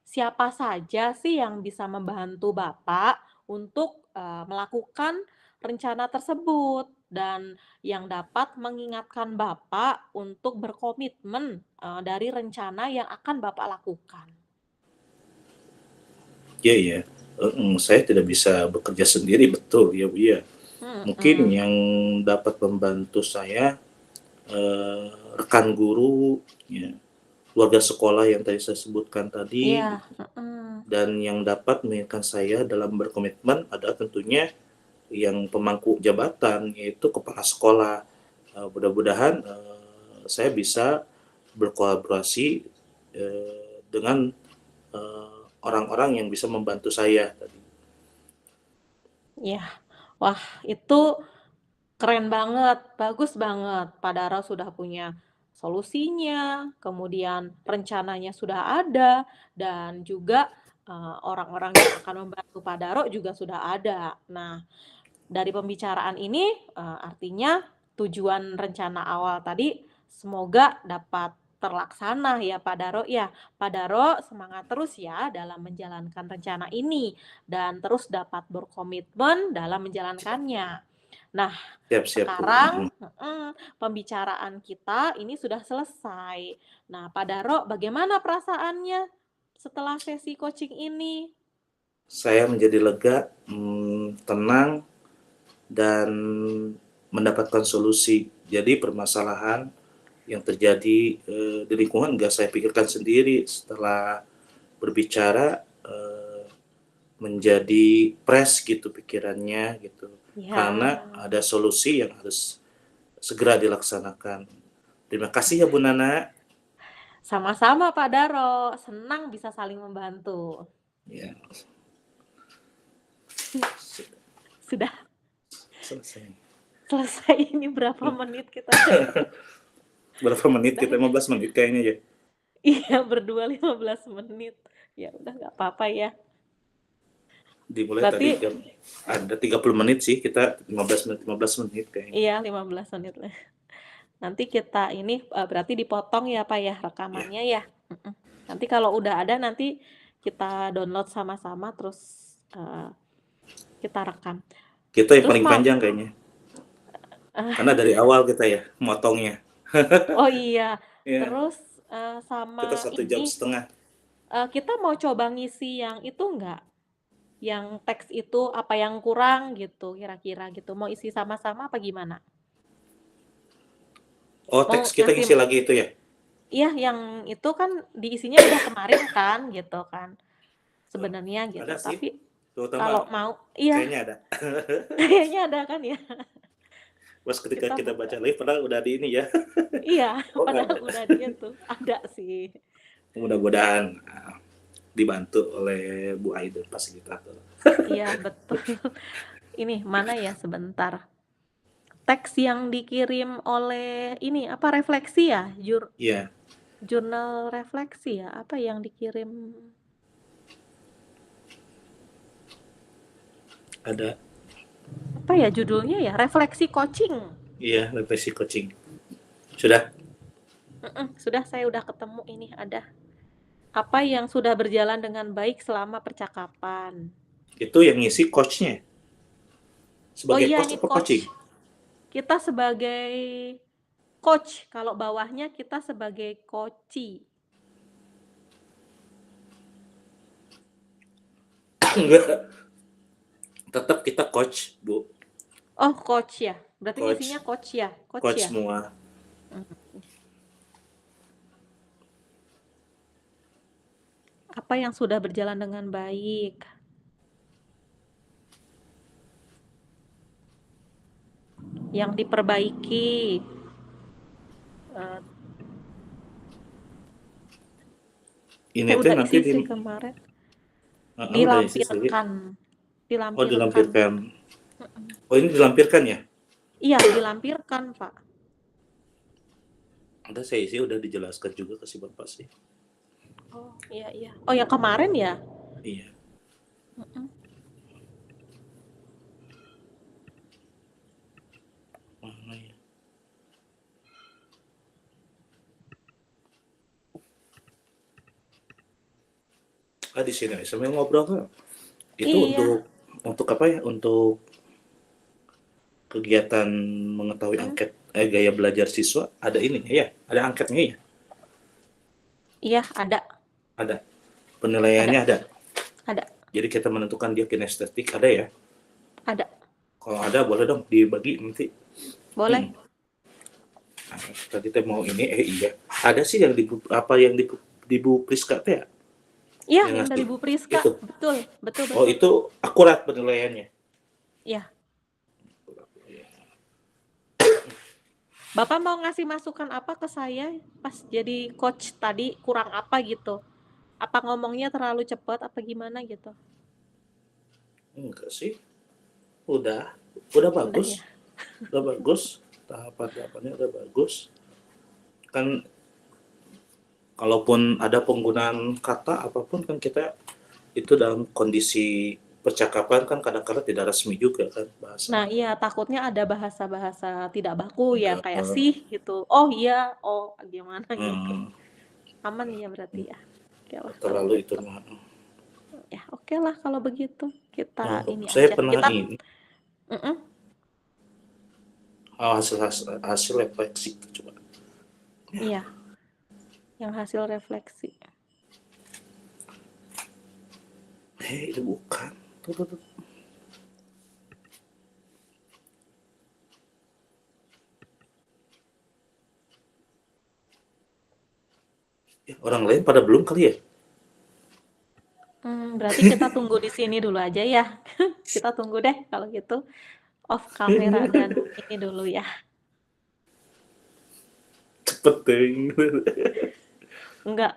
siapa saja sih yang bisa membantu Bapak untuk, melakukan rencana tersebut dan yang dapat mengingatkan Bapak untuk berkomitmen, dari rencana yang akan Bapak lakukan? Iya ya, saya tidak bisa bekerja sendiri, betul ya Bu ya. Mungkin Mhm. yang dapat membantu saya, rekan guru ya, keluarga sekolah yang tadi saya sebutkan tadi, Iya, mhm. dan yang dapat mengingatkan saya dalam berkomitmen adalah tentunya yang pemangku jabatan, yaitu kepala sekolah. Mudah-mudahan saya bisa berkolaborasi dengan orang-orang yang bisa membantu saya tadi. Iya. Wah, itu keren banget, bagus banget. Pak Daro sudah punya solusinya, kemudian rencananya sudah ada, dan juga, orang-orang yang akan membantu Pak Daro juga sudah ada. Nah, dari pembicaraan ini, artinya tujuan rencana awal tadi semoga dapat terlaksana ya Pak Daro ya. Pak Daro semangat terus ya dalam menjalankan rencana ini dan terus dapat berkomitmen dalam menjalankannya. Nah, Siap-siap Bu. sekarang pembicaraan kita ini sudah selesai. Nah, Pak Daro bagaimana perasaannya setelah sesi coaching ini? Saya menjadi lega, tenang, dan mendapatkan solusi. Jadi permasalahan yang terjadi di lingkungan nggak saya pikirkan sendiri, setelah berbicara menjadi fresh gitu pikirannya gitu, karena Ya. ada solusi yang harus segera dilaksanakan. Terima kasih ya Bu Nana. Sama-sama Pak Daro, senang bisa saling membantu. Ya, Sudah selesai. selesai ini berapa menit kita? Berapa menit kita? 15 menit kayaknya ya. Iya, berdua 15 menit. Ya udah nggak apa-apa ya. Dimulai Berarti tadi ada 30 menit sih, kita 15 menit kayaknya. iya 15 menit lah. Nanti kita ini berarti dipotong ya Pak ya rekamannya ya. Nanti kalau udah ada nanti kita download sama-sama terus kita rekam. Kita yang Terus paling panjang kayaknya. Karena dari awal kita ya motongnya. oh iya. Ya, Terus kita sama 1,5 jam. kita mau coba ngisi yang itu enggak? Yang teks itu apa yang kurang gitu kira-kira gitu. Mau isi sama-sama apa gimana? Oh, Mau teks kita ngisi ngasih lagi itu ya? iya yang itu kan diisinya udah kemarin kan gitu kan. Sebenarnya gitu. Ada sih, Tapi terutama kalau mau iya kayaknya ada. kayaknya ada kan ya. Pas ketika Kita kita buka. baca live, padahal udah di ini ya. Iya, Oh, nggak padahal ada. udah dia tuh ada sih. Mudah-mudahan dibantu oleh Bu Aida fasilitator. Iya, betul. Ini mana ya sebentar. Teks yang dikirim oleh ini apa refleksi ya? Iya, Jurnal refleksi ya? Apa yang dikirim? ada. Apa ya judulnya ya? Refleksi coaching. Iya, refleksi coaching. Sudah? Sudah, saya udah ketemu ini ada. Apa yang sudah berjalan dengan baik selama percakapan? Itu yang ngisi coach-nya. Oh Sebagai iya, coach ini apa coaching? coach. Kita sebagai coach, kalau bawahnya kita sebagai coachee. Enggak, tetap kita coach, Bu. Oh, coach ya. Berarti Coach. ngisinya coach ya. Coach Coach ya. semua. Apa yang sudah berjalan dengan baik? Yang diperbaiki. Ini Saya tuh udah nanti isi sih kemarin. udah isi lagi. Dilampirkan. Oh, dilampirkan. Oh, ini dilampirkan ya? Iya, dilampirkan, Pak. Ada saya isi udah dijelaskan juga ke si Bapak sih. Oh, iya iya. Oh, yang kemarin ya? Iya. Mana ya? Di sini sambil ngobrol kan. Itu Iya. untuk apa ya? Untuk kegiatan mengetahui angket gaya belajar siswa ada ininya ya? Ada angketnya ya? Iya, ada. Ada. Penilaiannya ada. Ada. Jadi kita menentukan dia kinestetik ada ya? Ada. Kalau ada boleh dong dibagi nanti. Boleh. Tadi teh mau ini iya. Ada sih yang di Bu Priska teh ya? Iya, Yang yang dari ngasih Bu Priska, itu. betul, betul, Oh, betul. itu akurat penilaiannya. Iya. Bapak mau ngasih masukan apa ke saya pas jadi coach tadi, kurang apa gitu? Apa ngomongnya terlalu cepat apa gimana gitu? Enggak sih. Udah, udah Udah ya? bagus. Udah bagus. Tahapan-tahapannya udah bagus. Kan kalaupun ada penggunaan kata apapun kan kita itu dalam kondisi percakapan kan kadang-kadang tidak resmi juga kan Nah, bahasanya. iya takutnya ada bahasa-bahasa tidak baku yang kayak Heeh. sih gitu. Oh iya, oh gimana gitu. Hmm, Aman ya berarti ya. Oke lah kalau terlalu itu gitu. mah. Ya, oke lah kalau begitu. Kita ini Saya aja. pernah Kita ini mm-mm, hasil refleksi coba. iya, yang hasil refleksi. Itu bukan. Tuh. Ya, orang lain pada belum kali ya? Berarti kita tunggu di sini dulu aja ya. Kita tunggu deh kalau gitu. Off kamera dan ini dulu ya. Cepet deh. Enggak,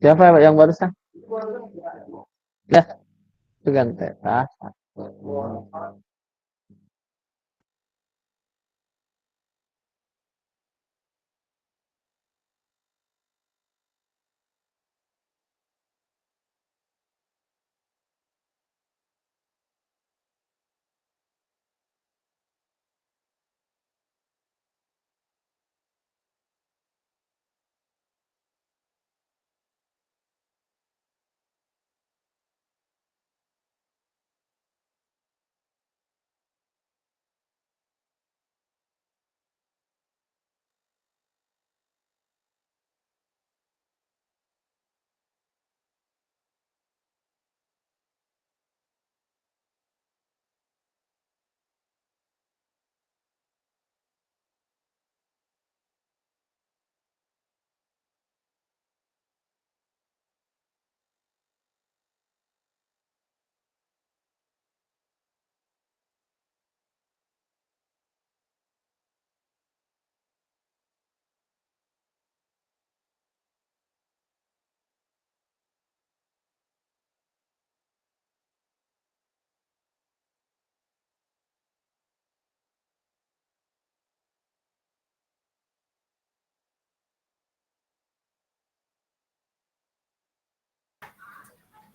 Siapa yang barusan? Ya, itu ganti. Ah,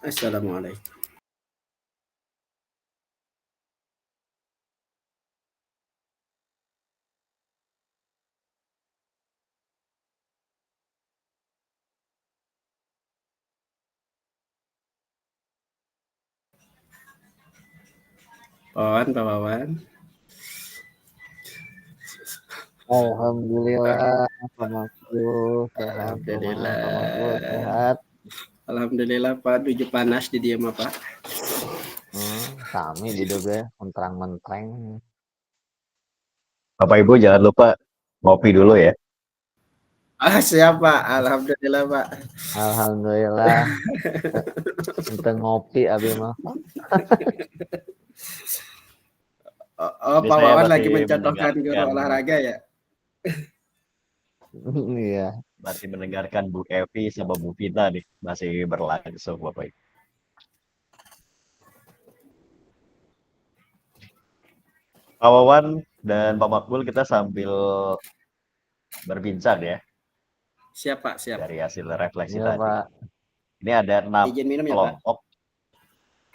Assalamualaikum. Pak Wawan. Alhamdulillah, Pamanku sehat, Pamanku Alhamdulillah. sehat. Alhamdulillah Pak, tujuh panas di dia mah Pak. Kami diduga menterang-mentereng. Bapak Ibu jangan lupa ngopi dulu ya. Ah siap Pak, alhamdulillah Pak. Alhamdulillah, kita ngopi abi mah. Oh Ini Pak saya Wawan masih lagi mencontohkan guru mendengarkan olahraga ya? Iya. masih mendengarkan Bu Evi sama Bu Vina nih masih berlangsung Bapak Ibu. Pak Wawan dan Pak Makbul kita sambil berbincang ya Siap Pak, siap. dari hasil refleksi Iya, tadi. Pak. Ini ada 6 Izin minum ya Pak. kelompok.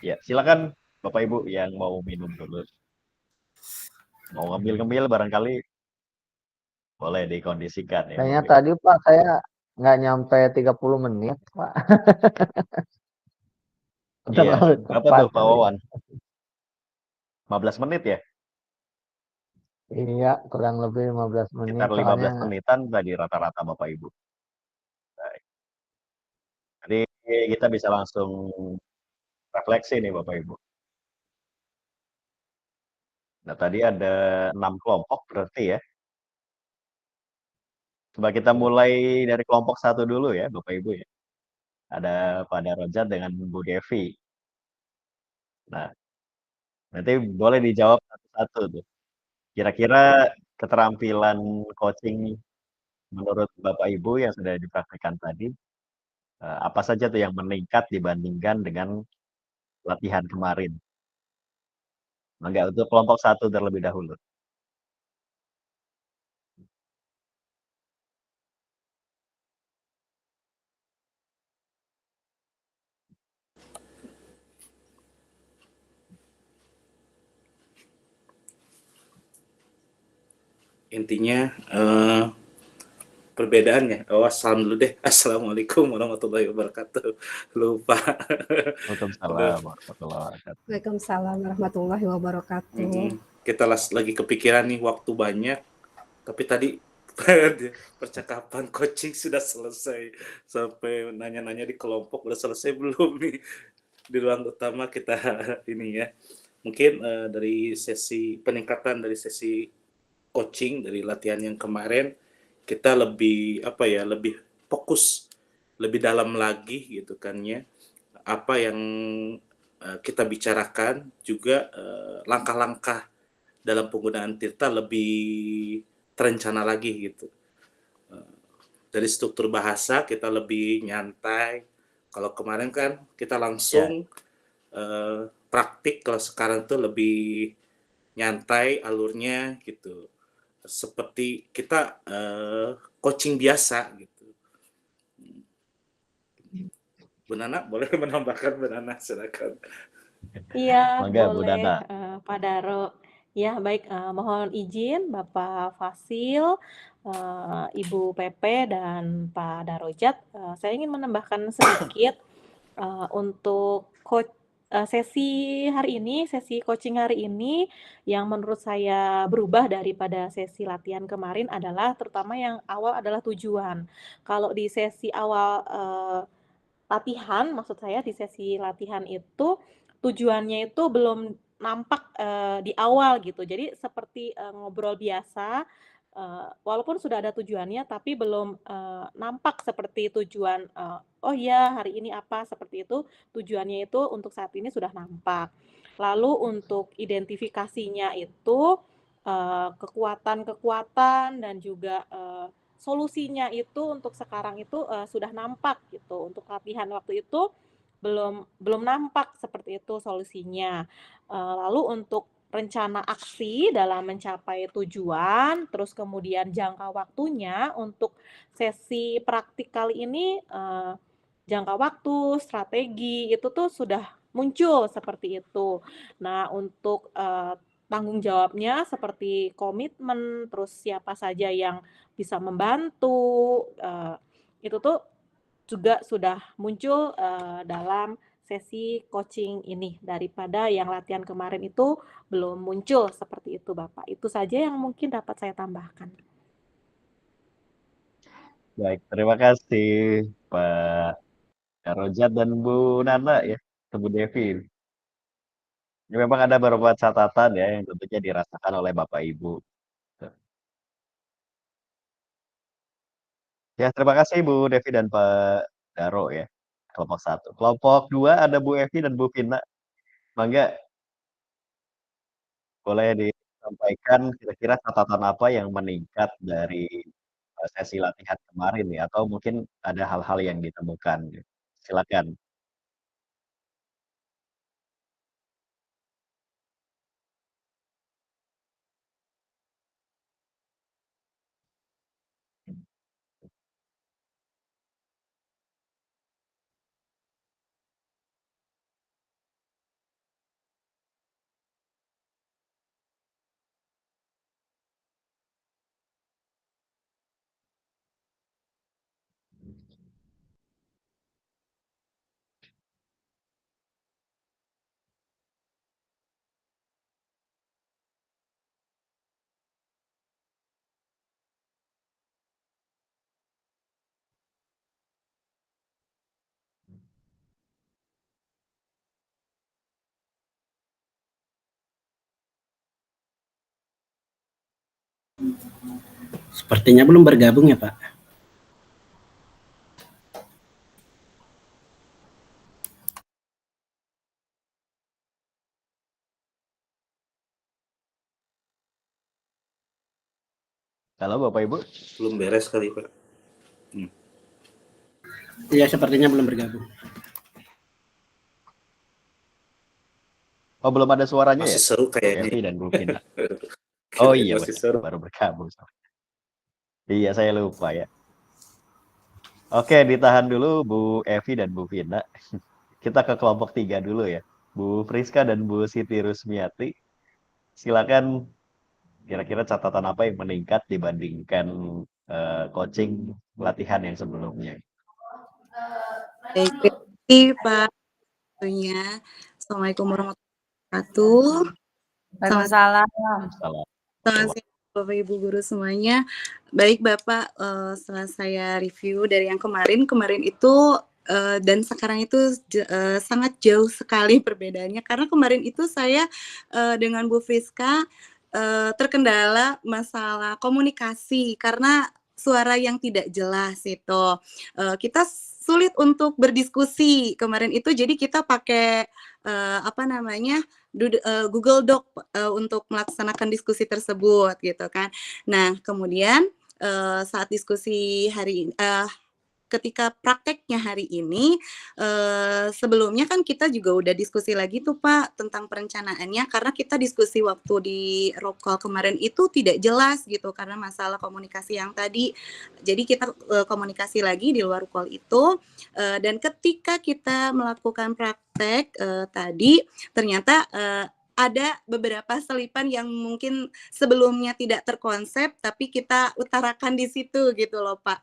Ya, silakan Bapak Ibu yang mau minum dulu. Mau ngemil-ngemil barangkali boleh dikondisikan ya Kayaknya Bapak Ibu. tadi Pak saya nggak nyampe 30 menit, Pak. Iya, Terlalu berapa cepat tuh Pak tadi. Wawan? 15 menit ya? Iya, kurang lebih 15 menit. Sekitar 15 Soalnya menitan tadi rata-rata Bapak Ibu. Baik. Jadi kita bisa langsung refleksi nih Bapak Ibu. Nah, tadi ada 6 kelompok berarti ya. Coba kita mulai dari kelompok satu dulu ya Bapak Ibu ya. Ada Pada Rojat dengan Bu Devi. Nah, nanti boleh dijawab satu-satu tuh. Kira-kira keterampilan coaching menurut Bapak Ibu yang sudah dipraktikkan tadi, apa saja tuh yang meningkat dibandingkan dengan latihan kemarin? Enggak, untuk kelompok satu terlebih dahulu. Intinya perbedaannya. Oh, salam dulu deh. Assalamualaikum warahmatullahi wabarakatuh. Lupa. Udah. Waalaikumsalam warahmatullahi wabarakatuh. Waalaikumsalam warahmatullahi wabarakatuh. Kita lagi kepikiran nih waktu banyak, tapi tadi percakapan coaching sudah selesai, sampai nanya-nanya di kelompok udah selesai belum nih di ruang utama kita ini ya. Mungkin dari sesi peningkatan dari sesi coaching dari latihan yang kemarin kita lebih lebih fokus, lebih dalam lagi gitu kan ya. Apa yang kita bicarakan juga langkah-langkah dalam penggunaan tirta lebih terencana lagi gitu. Dari struktur bahasa kita lebih nyantai. Kalau kemarin kan kita Ya, langsung praktik, kalau sekarang tuh lebih nyantai alurnya gitu. Seperti kita coaching biasa gitu. Bu Nana boleh menambahkan, Bu Nana, silakan. Iya, mangga Bu boleh, Nana. Pak Daro. Ya, baik, mohon izin Bapak Fasil, Ibu Pepe, dan Pak Darojat, saya ingin menambahkan sedikit untuk sesi hari ini, sesi coaching hari ini, yang menurut saya berubah daripada sesi latihan kemarin adalah terutama yang awal adalah tujuan. Kalau di sesi awal latihan, maksud saya di sesi latihan itu tujuannya itu belum nampak di awal gitu. Jadi seperti ngobrol biasa, walaupun sudah ada tujuannya, tapi belum nampak seperti tujuan. Oh iya, hari ini apa seperti itu. Tujuannya itu untuk saat ini sudah nampak. Lalu untuk identifikasinya itu kekuatan-kekuatan dan juga solusinya itu untuk sekarang itu sudah nampak gitu. Untuk latihan waktu itu belum nampak seperti itu solusinya. Lalu untuk rencana aksi dalam mencapai tujuan, terus kemudian jangka waktunya untuk sesi praktik kali ini, jangka waktu, strategi, itu tuh sudah muncul seperti itu. Nah, untuk tanggung jawabnya seperti komitmen, terus siapa saja yang bisa membantu, itu tuh juga sudah muncul dalam sesi coaching ini, daripada yang latihan kemarin itu belum muncul seperti itu, Bapak. Itu saja yang mungkin dapat saya tambahkan. Baik, terima kasih Pak Darojat dan Bu Nana ya, atau Bu Devi. Ya, memang ada beberapa catatan ya yang tentunya dirasakan oleh Bapak Ibu. Ya, terima kasih Bu Devi dan Pak Daro ya. Kelompok 1. Kelompok 2 ada Bu Evi dan Bu Vina. Mangga boleh disampaikan kira-kira catatan apa yang meningkat dari sesi latihan kemarin nih, atau mungkin ada hal-hal yang ditemukan. Silakan. Sepertinya belum bergabung ya Pak. Halo Bapak Ibu. Belum beres kali, Pak. Iya, sepertinya belum bergabung. Oh, belum ada suaranya Masih ya? seru Bu kayaknya. Evi dan Bu Vina. Oh iya, Masih benar. seru. Baru bergabung. Iya, saya lupa ya. Oke, ditahan dulu Bu Evi dan Bu Vina. Kita ke kelompok 3 dulu ya. Bu Friska dan Bu Siti Rusmiati. Silakan, kira-kira catatan apa yang meningkat dibandingkan coaching latihan yang sebelumnya. Baik, terima kasih Pak. Waktunya. Assalamualaikum warahmatullahi wabarakatuh. Waalaikumsalam. Salam. Selamat siang Bapak Ibu guru semuanya. Baik Bapak, setelah saya review dari yang kemarin itu dan sekarang itu sangat jauh sekali perbedaannya, karena kemarin itu saya dengan Bu Friska terkendala masalah komunikasi karena suara yang tidak jelas itu. Kita sulit untuk berdiskusi kemarin itu. Jadi kita pakai apa namanya, Google Doc untuk melaksanakan diskusi tersebut gitu kan. Nah kemudian saat diskusi ketika prakteknya hari ini, sebelumnya kan kita juga udah diskusi lagi tuh Pak tentang perencanaannya, karena kita diskusi waktu di roll call kemarin itu tidak jelas gitu karena masalah komunikasi yang tadi. Jadi kita komunikasi lagi di luar call itu, dan ketika kita melakukan praktek tadi ternyata ada beberapa selipan yang mungkin sebelumnya tidak terkonsep tapi kita utarakan di situ gitu loh Pak.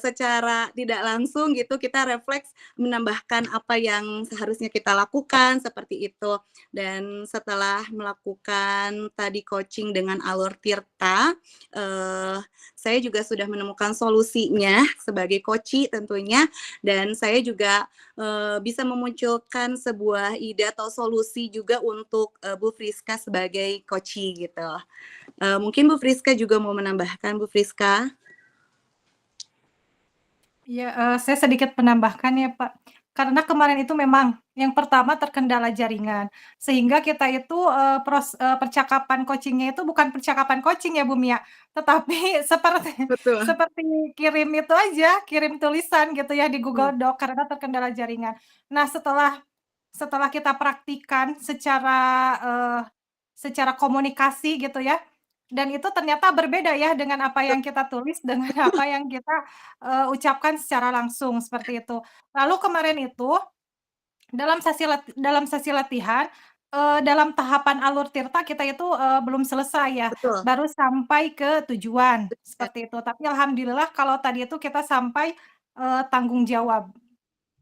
Secara tidak langsung gitu kita refleks menambahkan apa yang seharusnya kita lakukan seperti itu. Dan setelah melakukan tadi coaching dengan Alur Tirta, saya juga sudah menemukan solusinya sebagai coach tentunya, dan saya juga bisa memunculkan sebuah ide atau solusi juga untuk Bu Friska sebagai coach gitu. Mungkin Bu Friska juga mau menambahkan, Bu Friska? Iya, saya sedikit menambahkan ya, Pak. Karena kemarin itu memang yang pertama terkendala jaringan, sehingga kita itu, percakapan coaching-nya itu bukan percakapan coaching ya, Bu Mia, tetapi seperti Betul. seperti kirim itu aja, kirim tulisan gitu ya di Hmm. Google Doc karena terkendala jaringan. Nah, setelah kita praktikan secara komunikasi gitu ya, dan itu ternyata berbeda ya dengan apa yang kita tulis, dengan apa yang kita, ucapkan secara langsung, seperti itu. Lalu kemarin itu, dalam sesi latihan, dalam tahapan Alur Tirta kita itu, belum selesai ya, Betul. baru sampai ke tujuan, seperti itu. Tapi alhamdulillah kalau tadi itu kita sampai, tanggung jawab,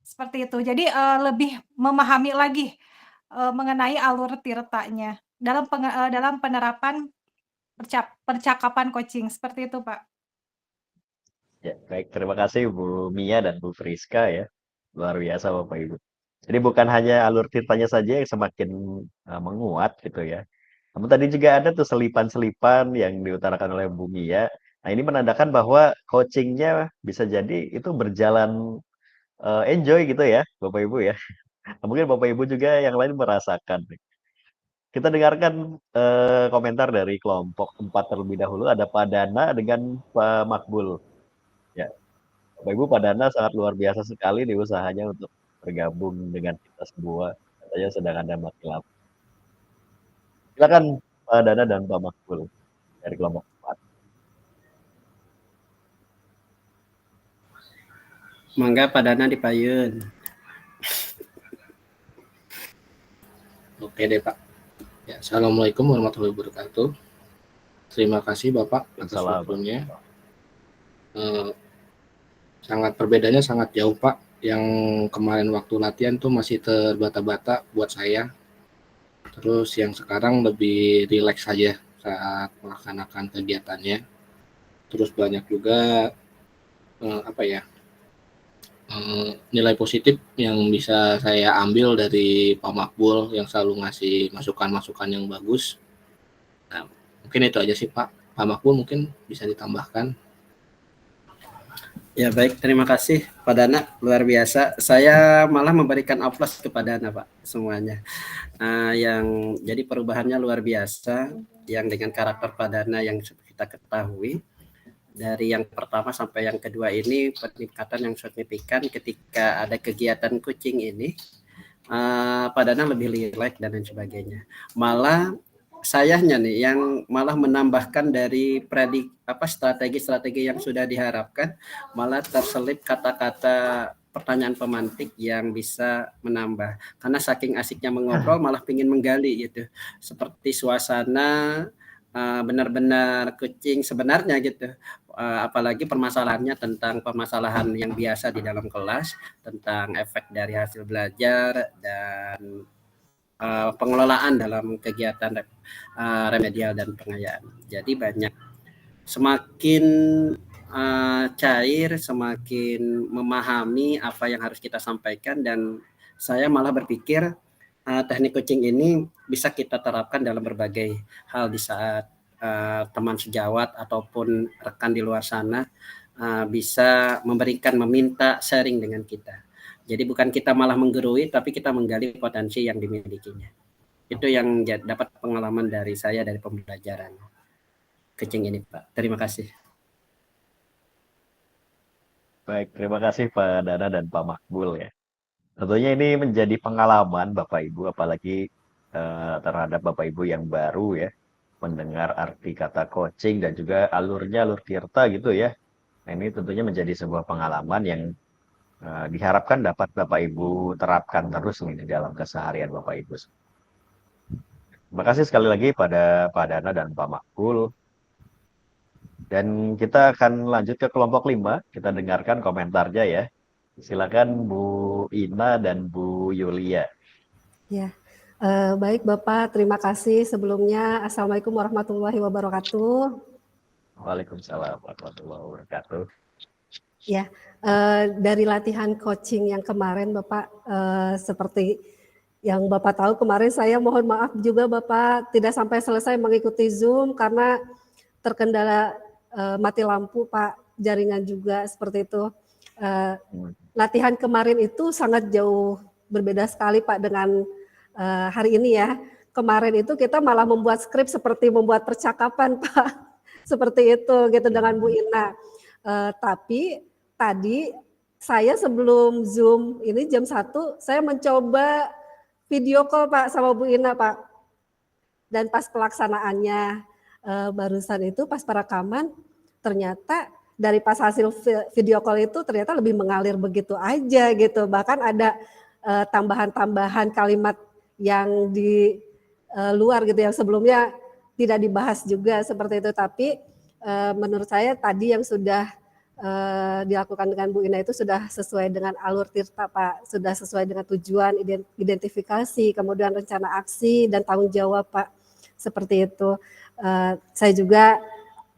seperti itu. Jadi, lebih memahami lagi, mengenai Alur Tirtanya, dalam penerapan percakapan coaching, seperti itu, Pak. Ya, baik. Terima kasih Bu Mia dan Bu Friska ya. Luar biasa Bapak Ibu. Jadi bukan hanya alur ceritanya saja yang semakin menguat gitu ya. Namun tadi juga ada tuh selipan-selipan yang diutarakan oleh Bu Mia. Nah ini menandakan bahwa coachingnya bisa jadi itu berjalan enjoy gitu ya Bapak Ibu ya. Nah, mungkin Bapak Ibu juga yang lain merasakan. Kita dengarkan komentar dari kelompok 4 terlebih dahulu. Ada Pak Dana dengan Pak Makbul. Ya, Bapak Ibu Pak Dana sangat luar biasa sekali di usahanya untuk bergabung dengan kita semua. Katanya sedang ada mati lampu. Silakan Pak Dana dan Pak Makbul dari kelompok 4. Mangga Pak Dana dipayun. Oke deh Pak. Ya, Assalamualaikum warahmatullahi wabarakatuh. Terima kasih Bapak atas waktunya. Sangat perbedaannya sangat jauh Pak. Yang kemarin waktu latihan tuh masih terbata-bata buat saya. Terus yang sekarang lebih rileks saja saat melaksanakan kegiatannya. Terus banyak juga nilai positif yang bisa saya ambil dari Pak Makbul yang selalu ngasih masukan-masukan yang bagus. Nah, mungkin itu aja sih Pak. Pak Makbul mungkin bisa ditambahkan. Ya baik, terima kasih Pak Dana, luar biasa. Saya malah memberikan aplaus kepada Dana Pak semuanya. Yang jadi perubahannya luar biasa, yang dengan karakter Pak Dana yang kita ketahui. Dari yang pertama sampai yang kedua ini peningkatan yang signifikan ketika ada kegiatan coaching ini. Pak Dana lebih rileks dan lain sebagainya. Malah sayangnya nih yang malah menambahkan dari strategi-strategi yang sudah diharapkan, malah terselip kata-kata pertanyaan pemantik yang bisa menambah. Karena saking asiknya mengobrol malah ingin menggali gitu. Seperti suasana benar-benar coaching sebenarnya gitu. Apalagi permasalahannya tentang permasalahan yang biasa di dalam kelas, tentang efek dari hasil belajar dan pengelolaan dalam kegiatan remedial dan pengayaan. Jadi banyak semakin cair, semakin memahami apa yang harus kita sampaikan, dan saya malah berpikir teknik coaching ini bisa kita terapkan dalam berbagai hal di saat teman sejawat ataupun rekan di luar sana bisa meminta sharing dengan kita. Jadi bukan kita malah menggurui, tapi kita menggali potensi yang dimilikinya. Itu yang dapat pengalaman dari saya dari pembelajaran coaching ini, Pak. Terima kasih. Baik, terima kasih Pak Dana dan Pak Makbul ya. Tentunya ini menjadi pengalaman Bapak Ibu, apalagi terhadap Bapak Ibu yang baru ya, mendengar arti kata coaching dan juga alur Tirta gitu ya. Nah, ini tentunya menjadi sebuah pengalaman yang diharapkan dapat Bapak Ibu terapkan terus nih di dalam keseharian Bapak Ibu. Terima kasih sekali lagi pada Pak Dana dan Pak Makbul. Dan kita akan lanjut ke kelompok 5. Kita dengarkan komentarnya ya. Silakan Bu Ina dan Bu Yulia. Ya, baik Bapak, terima kasih sebelumnya. Assalamualaikum warahmatullahi wabarakatuh. Waalaikumsalam warahmatullahi wabarakatuh. Ya, dari latihan coaching yang kemarin Bapak, seperti yang Bapak tahu kemarin saya mohon maaf juga Bapak tidak sampai selesai mengikuti Zoom karena terkendala mati lampu Pak, jaringan juga seperti itu. Latihan kemarin itu sangat jauh berbeda sekali Pak dengan hari ini ya. Kemarin itu kita malah membuat skrip seperti membuat percakapan Pak, seperti itu gitu dengan Bu Ina. Tapi tadi saya sebelum Zoom ini jam 1 saya mencoba video call Pak sama Bu Ina Pak. Dan pas pelaksanaannya barusan itu pas perekaman ternyata dari pas hasil video call itu ternyata lebih mengalir begitu aja gitu. Bahkan ada tambahan-tambahan kalimat yang di luar gitu yang sebelumnya tidak dibahas juga seperti itu. Tapi menurut saya tadi yang sudah dilakukan dengan Bu Ina itu sudah sesuai dengan alur Tirta Pak, sudah sesuai dengan tujuan, identifikasi, kemudian rencana aksi dan tanggung jawab Pak, seperti itu. Saya juga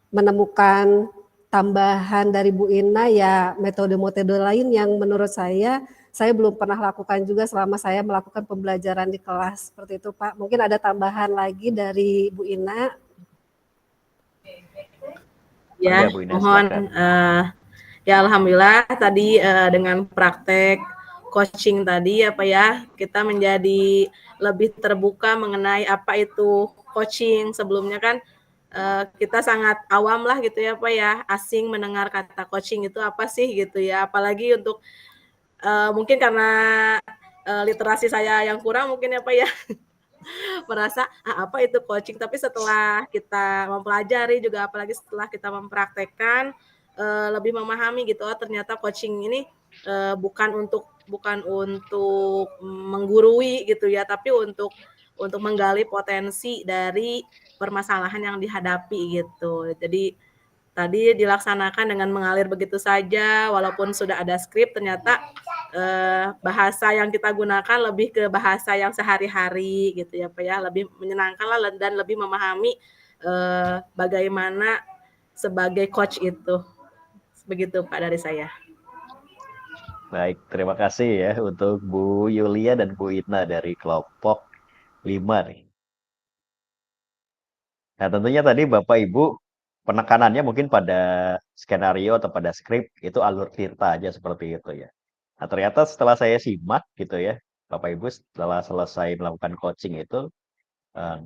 menemukan tambahan dari Bu Ina ya metode-metode lain yang menurut saya belum pernah lakukan juga selama saya melakukan pembelajaran di kelas, seperti itu Pak. Mungkin ada tambahan lagi dari Bu Ina. Ya, Bu Ina, mohon ya alhamdulillah tadi dengan praktek coaching tadi apa ya kita menjadi lebih terbuka mengenai apa itu coaching. Sebelumnya kan kita sangat awam lah gitu ya Pak ya, asing mendengar kata coaching itu apa sih gitu ya, apalagi untuk mungkin karena literasi saya yang kurang mungkin ya Pak ya. Merasa apa itu coaching, tapi setelah kita mempelajari juga apalagi setelah kita mempraktekkan lebih memahami gitu, oh ternyata coaching ini bukan untuk menggurui gitu ya, tapi untuk menggali potensi dari permasalahan yang dihadapi gitu. Jadi tadi dilaksanakan dengan mengalir begitu saja, walaupun sudah ada skrip, ternyata bahasa yang kita gunakan lebih ke bahasa yang sehari-hari gitu ya Pak ya, lebih menyenangkan lah dan lebih memahami bagaimana sebagai coach itu. Begitu Pak dari saya. Baik, terima kasih ya untuk Bu Yulia dan Bu Ina dari kelompok 5 nih. Nah, tentunya tadi Bapak Ibu penekanannya mungkin pada skenario atau pada skrip itu alur Tirta aja seperti itu ya. Nah, ternyata setelah saya simak gitu ya, Bapak Ibu setelah selesai melakukan coaching itu,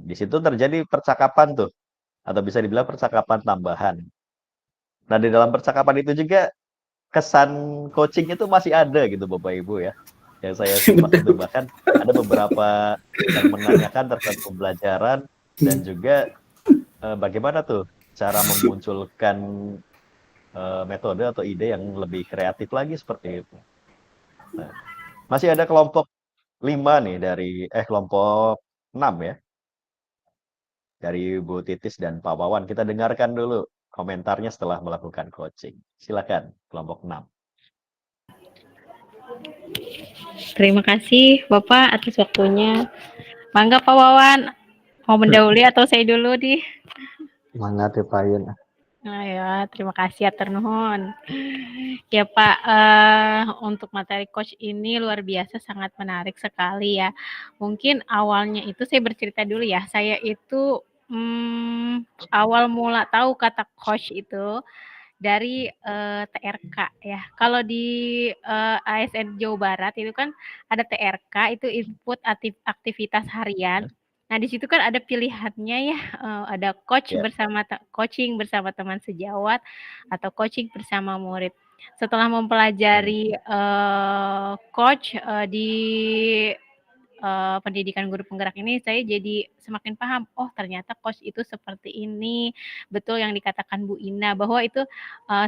di situ terjadi percakapan tuh, atau bisa dibilang percakapan tambahan. Nah, di dalam percakapan itu juga kesan coaching itu masih ada gitu Bapak Ibu ya. Yang saya simak itu bahkan ada beberapa yang menanyakan terkait pembelajaran dan juga bagaimana tuh cara memunculkan metode atau ide yang lebih kreatif lagi seperti itu. Nah, masih ada kelompok 5 nih dari kelompok 6 ya. Dari Bu Titis dan Pak Wawan. Kita dengarkan dulu komentarnya setelah melakukan coaching. Silakan kelompok 6. Terima kasih Bapak atas waktunya. Mangga Pak Wawan, mau mendahului atau saya dulu nih? Mangga teh Pak Yun. Nah, ya, terima kasih atur nuhun. Ya Pak, untuk materi coach ini luar biasa sangat menarik sekali ya. Mungkin awalnya itu saya bercerita dulu ya. Saya itu awal mula tahu kata coach itu dari TRK ya. Kalau di ASN Jawa Barat itu kan ada TRK, itu input aktivitas harian. Nah, di situ kan ada pilihannya ya, ada Ya. coaching bersama teman sejawat atau coaching bersama murid. Setelah mempelajari coach di pendidikan guru penggerak ini, saya jadi semakin paham, oh ternyata coach itu seperti ini. Betul yang dikatakan Bu Ina, bahwa itu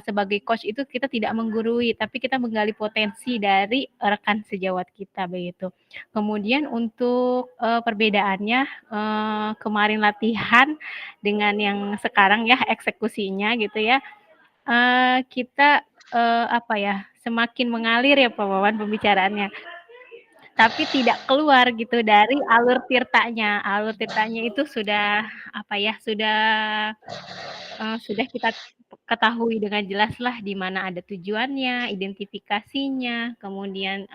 sebagai coach itu kita tidak menggurui, tapi kita menggali potensi dari rekan sejawat kita begitu. Kemudian untuk perbedaannya, kemarin latihan dengan yang sekarang ya eksekusinya gitu ya, kita apa ya, semakin mengalir ya Pak Wawan pembicaraannya, tapi tidak keluar gitu dari alur tirtanya. Alur tirtanya itu sudah apa ya, sudah kita ketahui dengan jelas lah di mana ada tujuannya, identifikasinya, kemudian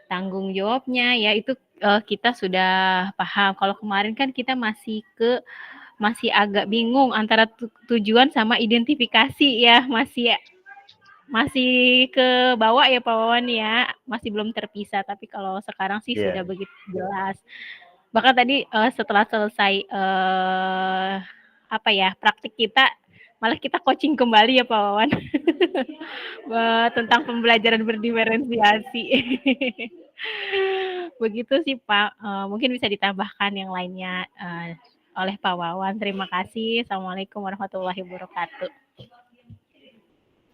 tanggung jawabnya ya itu kita sudah paham. Kalau kemarin kan kita masih agak bingung antara tujuan sama identifikasi ya, masih ke bawah ya Pak Wawan ya, masih belum terpisah. Tapi kalau sekarang sih Iya. sudah begitu jelas. Bahkan tadi setelah selesai apa ya praktik kita, malah kita coaching kembali ya Pak Wawan tentang pembelajaran berdiferensiasi. Begitu sih Pak. Mungkin bisa ditambahkan yang lainnya oleh Pak Wawan. Terima kasih. Assalamualaikum warahmatullahi wabarakatuh.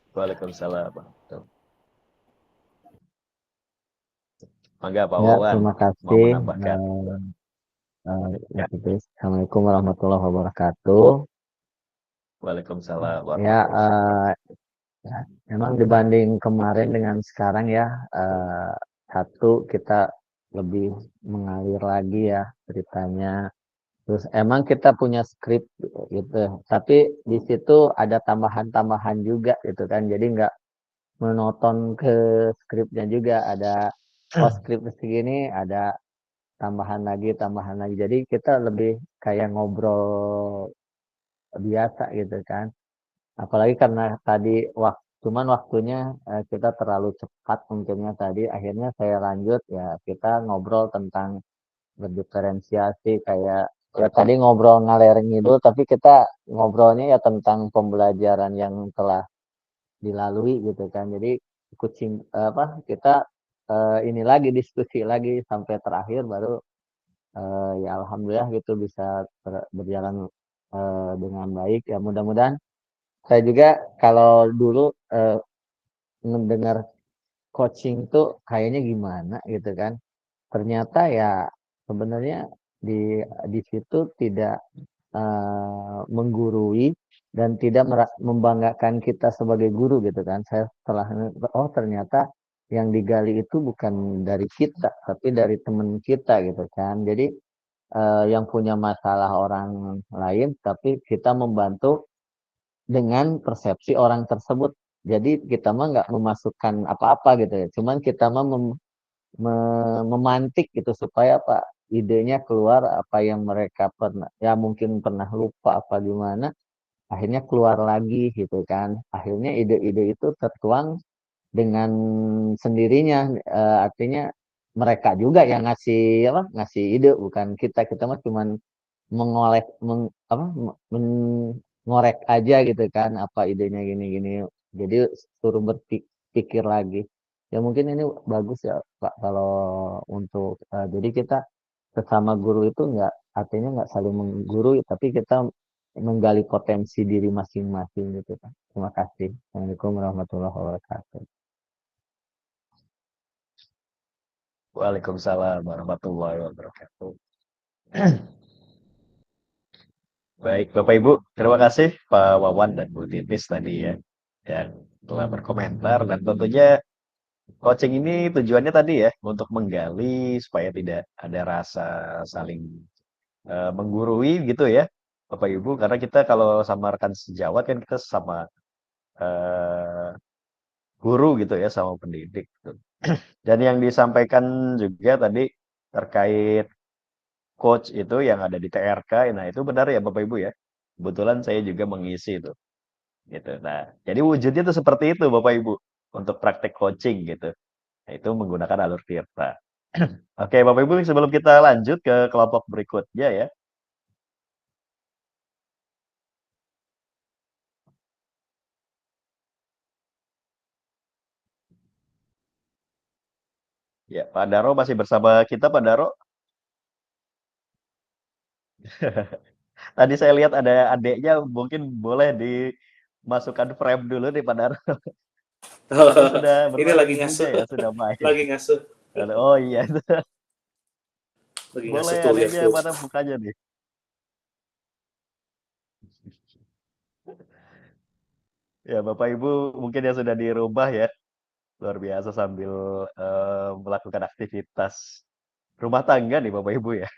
Waalaikumsalam. Mangga Pak Ya, Wawan terima mau kasih. menambahkan. Ya, Assalamualaikum warahmatullahi wabarakatuh. Waalaikumsalam Ya, warahmatullahi ya, memang dibanding kemarin dengan sekarang ya, satu kita lebih mengalir lagi ya ceritanya. Terus emang kita punya skrip gitu, tapi di situ ada tambahan-tambahan juga gitu kan. Jadi nggak menonton ke skripnya juga, ada skrip segini, ada tambahan lagi. Jadi kita lebih kayak ngobrol biasa gitu kan. Apalagi karena tadi cuman waktunya kita terlalu cepat mungkinnya tadi, akhirnya saya lanjut ya kita ngobrol tentang berdiferensiasi kayak ya tadi ngobrol ngalor ngidul, tapi kita ngobrolnya ya tentang pembelajaran yang telah dilalui gitu kan. Jadi kita ini lagi diskusi lagi sampai terakhir baru ya alhamdulillah gitu bisa berjalan dengan baik ya. Mudah-mudahan saya juga kalau dulu mendengar coaching tuh kayaknya gimana gitu kan. Ternyata ya sebenarnya di situ tidak menggurui dan tidak membanggakan kita sebagai guru gitu kan. Saya setelah ternyata yang digali itu bukan dari kita tapi dari teman kita gitu kan. Jadi yang punya masalah orang lain tapi kita membantu dengan persepsi orang tersebut. Jadi kita mah nggak memasukkan apa-apa gitu ya. Cuman kita mah memantik gitu supaya apa idenya keluar, apa yang mereka mungkin pernah lupa apa gimana, akhirnya keluar lagi gitu kan. Akhirnya ide-ide itu tertuang dengan sendirinya, artinya mereka juga yang ngasih ide, bukan kita mah cuman mengorek aja gitu kan, apa idenya gini-gini. Jadi suruh berpikir lagi. Ya mungkin ini bagus ya Pak kalau untuk jadi kita sesama guru itu artinya nggak saling menggurui, tapi kita menggali potensi diri masing-masing gitu kan. Terima kasih. Assalamualaikum warahmatullahi wabarakatuh. Waalaikumsalam warahmatullahi wabarakatuh. Baik, Bapak Ibu, terima kasih Pak Wawan dan Bu Titis tadi ya yang telah berkomentar, dan tentunya coaching ini tujuannya tadi ya untuk menggali supaya tidak ada rasa saling menggurui gitu ya Bapak Ibu, karena kita kalau sama rekan sejawat kan kita sama guru gitu ya, sama pendidik gitu. Dan yang disampaikan juga tadi terkait coach itu yang ada di TRK, nah itu benar ya Bapak Ibu ya. Kebetulan saya juga mengisi itu gitu. Nah, jadi wujudnya tuh seperti itu Bapak Ibu untuk praktek coaching gitu. Nah, itu menggunakan alur Tirta. Oke, Bapak Ibu, sebelum kita lanjut ke kelompok berikutnya ya. Ya, Pak Daro masih bersama kita, Pak Daro. Tadi saya lihat ada adiknya, mungkin boleh dimasukkan frame dulu nih Pak Daro. Atau sudah Ini lagi bermain juga ngasuh, ya, sudah main. lagi ngasuh, Oh iya, lagi boleh ngasuh tuh lihat adiknya tuh. mana mukanya nih? Ya, Bapak Ibu mungkin yang sudah di rumah ya, luar biasa sambil melakukan aktivitas rumah tangga nih Bapak Ibu ya.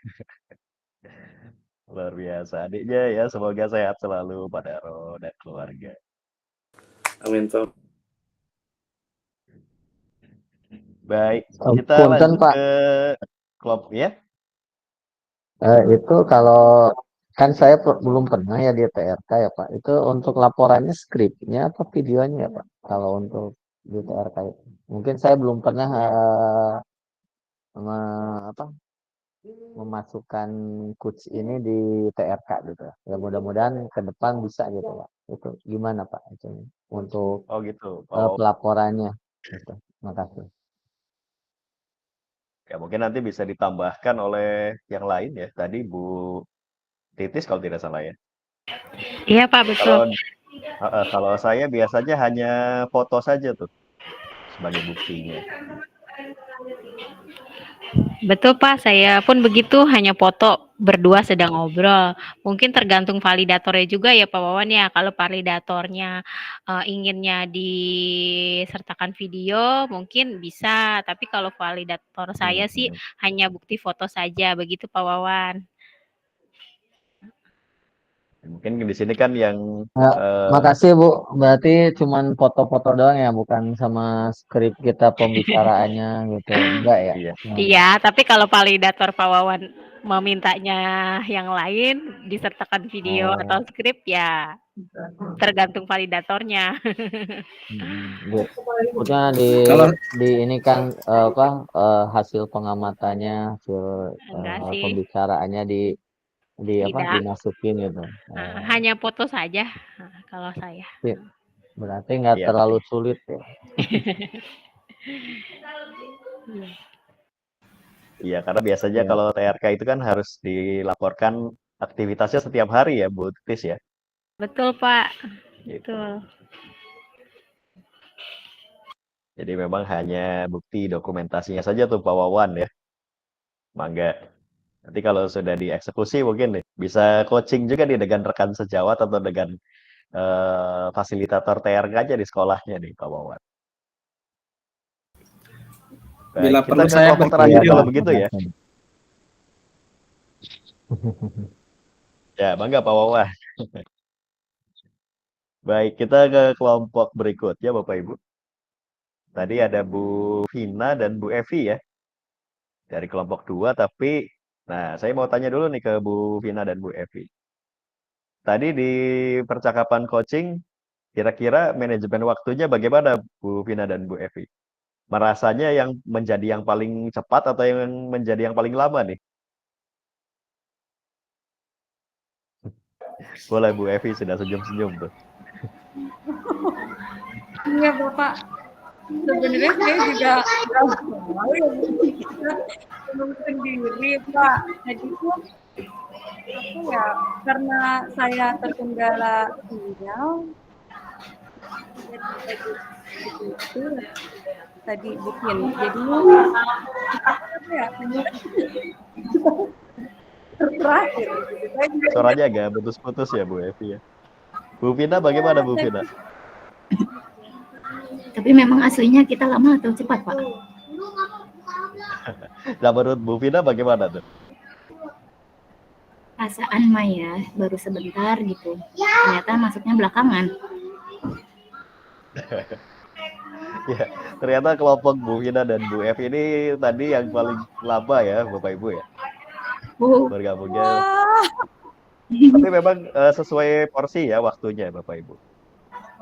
Luar biasa. Adiknya ya, semoga sehat selalu Pak Daro dan keluarga. Amin Pak. Baik, kita Punten lanjut Pak, ke kelompok ya. itu kalau kan saya belum pernah ya di TRK ya Pak. Itu untuk laporannya skripnya atau videonya ya Pak? Kalau untuk di TRK itu, mungkin saya belum pernah apa, memasukkan coach ini di TRK gitu. Ya mudah-mudahan ke depan bisa gitu Pak. Itu gimana Pak itu untuk Oh gitu. Oh, pelaporannya? Gitu. Makasih. ya mungkin nanti bisa ditambahkan oleh yang lain ya. Tadi Bu Titis kalau tidak salah ya. Iya Pak, betul. Kalau saya biasanya hanya foto saja tuh sebagai buktinya. Betul Pak, saya pun begitu, hanya foto berdua sedang ngobrol. Mungkin tergantung validatornya juga ya Pak Wawan ya. Kalau validatornya inginnya disertakan video, mungkin bisa. Tapi kalau validator saya sih hanya bukti foto saja, begitu Pak Wawan. Mungkin di sini kan yang Makasih Bu, berarti cuman foto-foto doang ya, bukan sama skrip kita pembicaraannya gitu, enggak ya? iya. Iya, tapi kalau validator Pak Wawan memintanya yang lain, disertakan video atau skrip ya tergantung validatornya. Bu, maksudnya Kalau di ini kan hasil pengamatannya, hasil Enggak sih, pembicaraannya di apa tidak. dimasukin gitu. Hanya foto saja kalau saya. Berarti nggak Iya, terlalu sulit ya. Iya, karena biasanya Iya. kalau TRK itu kan harus dilaporkan aktivitasnya setiap hari ya, Bu Titis ya. Betul Pak, Gitu. betul. Jadi memang hanya bukti dokumentasinya saja tuh Pak Wawan ya. Mangga. Nanti kalau sudah dieksekusi mungkin nih bisa coaching juga nih dengan rekan sejawat atau dengan fasilitator TRK aja di sekolahnya nih Pak Wawan. Baik, bila kita perlu ke saya kelompok terakhir berkunjung. kalau begitu ya. Ya, bangga Pak Wawan. Baik, kita ke kelompok berikutnya Bapak Ibu. Tadi ada Bu Vina dan Bu Evi ya. Dari kelompok 2, tapi nah saya mau tanya dulu nih ke Bu Vina dan Bu Evi. Tadi di percakapan coaching, kira-kira manajemen waktunya bagaimana Bu Vina dan Bu Evi? Merasanya yang menjadi yang paling cepat atau yang menjadi yang paling lama nih? Boleh Bu Evi sudah senyum-senyum tuh. Iya Bapak, sebenarnya saya juga tahu ya belum sendiri Pak. Jadi tuh apa ya, karena saya terkendala sinyal, itu tadi bikin. Jadinya apa ya? Terakhir. Suaranya agak putus-putus ya Bu Evi ya. Bu Vina bagaimana Bu Vina? Tapi memang aslinya kita lama atau cepat, Pak? Nah, menurut Bu Vina bagaimana tuh? Perasaan mah ya, baru sebentar gitu. Ternyata masuknya belakangan. Ya, ternyata kelompok Bu Vina dan Bu Evi ini tadi yang paling lama ya Bapak Ibu ya. Bergabungnya. Tapi memang sesuai porsi ya waktunya Bapak Ibu.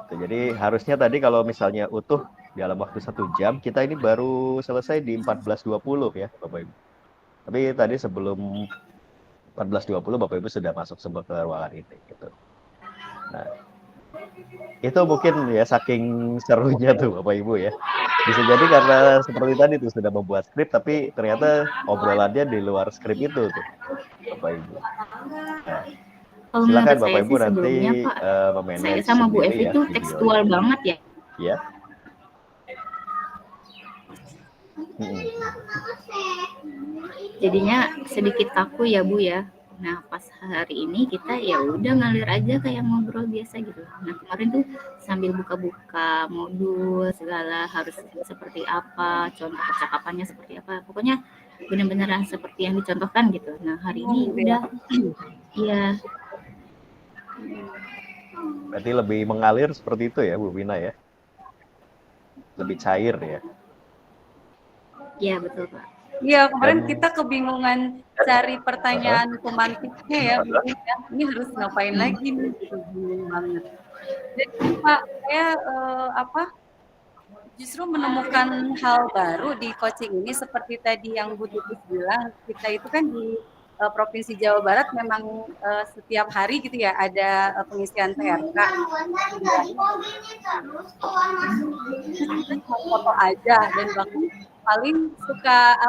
Gitu. Jadi harusnya tadi kalau misalnya utuh dalam waktu 1 jam, kita ini baru selesai di 14.20 ya, Bapak Ibu. Tapi tadi sebelum 14.20 Bapak Ibu sudah masuk semua ke ruangan ini gitu. Nah, itu mungkin ya saking serunya tuh Bapak Ibu ya. Bisa jadi karena seperti tadi tuh sudah membuat skrip tapi ternyata obrolannya di luar skrip itu tuh Bapak Ibu. Nah, Kalau silakan menurut Bapak saya Ibu sih nanti sebelumnya Pak, saya memanage sama Bu sendiri Evi ya itu videonya. tekstual banget ya. Ya. Mm-mm. Jadinya sedikit kaku ya Bu ya. Nah pas hari ini kita ya udah ngalir aja kayak ngobrol biasa gitu. Nah kemarin tuh sambil buka-buka modul segala harus seperti apa, contoh percakapannya seperti apa. Pokoknya benar-benar seperti yang dicontohkan gitu. Nah hari ini udah, iya. Berarti lebih mengalir seperti itu ya Bu Vina ya? Lebih cair ya? Iya betul Pak. Iya, kemarin Dan kita kebingungan cari pertanyaan pemantiknya ya, Bu. Ya. Ini harus ngapain lagi nih? Gitu, bingung banget. Jadi Pak, saya justru menemukan hal baru di coaching ini seperti tadi yang Bu Titis bilang, kita itu kan di Provinsi Jawa Barat memang setiap hari gitu ya ada pengisian PRK. Kita cuma foto aja dan bahkan paling suka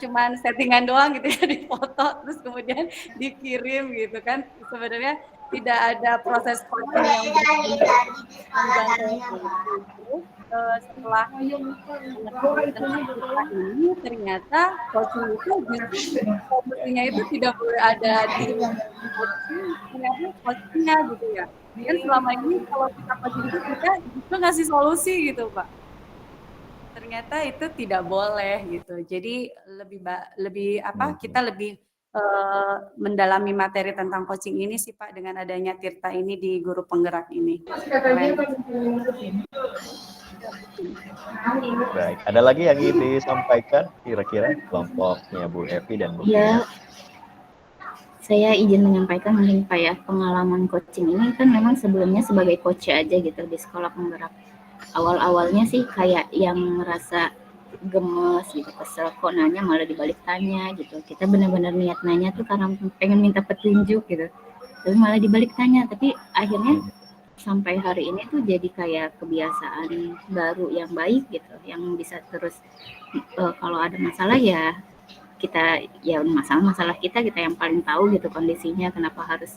cuman settingan doang gitu ya di foto terus kemudian dikirim gitu kan sebenarnya tidak ada proses coaching yang benar-benar panjang kayak gitu. Terus setelah mengetahui tentang kita ini ternyata coaching itu justru solusinya itu tidak boleh ada di coaching, ternyata coachingnya gitu ya. Kan selama ini kalau kita coaching itu kita justru ngasih solusi gitu Pak. Ternyata itu tidak boleh gitu. Jadi lebih kita lebih mendalami materi tentang coaching ini sih Pak dengan adanya Tirta ini di Guru Penggerak ini. baik, ada lagi yang ingin disampaikan kira-kira kelompoknya Bu Evi dan Bu Ya, Vina? saya izin menyampaikan mungkin Pak ya, pengalaman coaching ini kan memang sebelumnya sebagai coach aja gitu di sekolah penggerak. Awal-awalnya sih kayak yang ngerasa gemes gitu, kesel kok nanya malah dibalik tanya gitu. Kita benar-benar niat nanya tuh karena pengen minta petunjuk gitu. Tapi malah dibalik tanya, tapi akhirnya sampai hari ini tuh jadi kayak kebiasaan baru yang baik gitu, yang bisa terus kalau ada masalah ya kita ya masalah kita yang paling tahu gitu kondisinya kenapa harus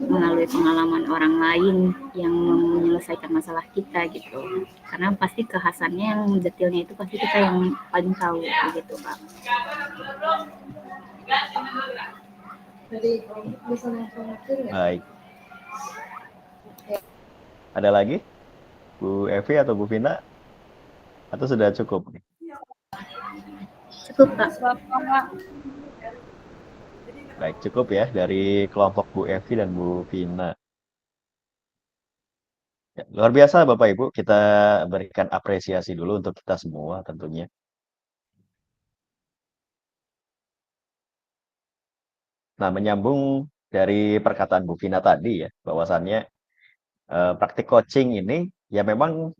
melalui pengalaman orang lain yang menyelesaikan masalah kita gitu karena pasti kekhasannya yang detailnya itu pasti kita yang paling tahu gitu Pak. Baik. Ada lagi Bu Evi atau Bu Vina? Atau sudah cukup nih? Cukup Pak. Baik, cukup ya dari kelompok Bu Evi dan Bu Vina. Ya, luar biasa Bapak Ibu, kita berikan apresiasi dulu untuk kita semua tentunya. Nah, menyambung dari perkataan Bu Vina tadi ya, bahwasannya praktik coaching ini ya memang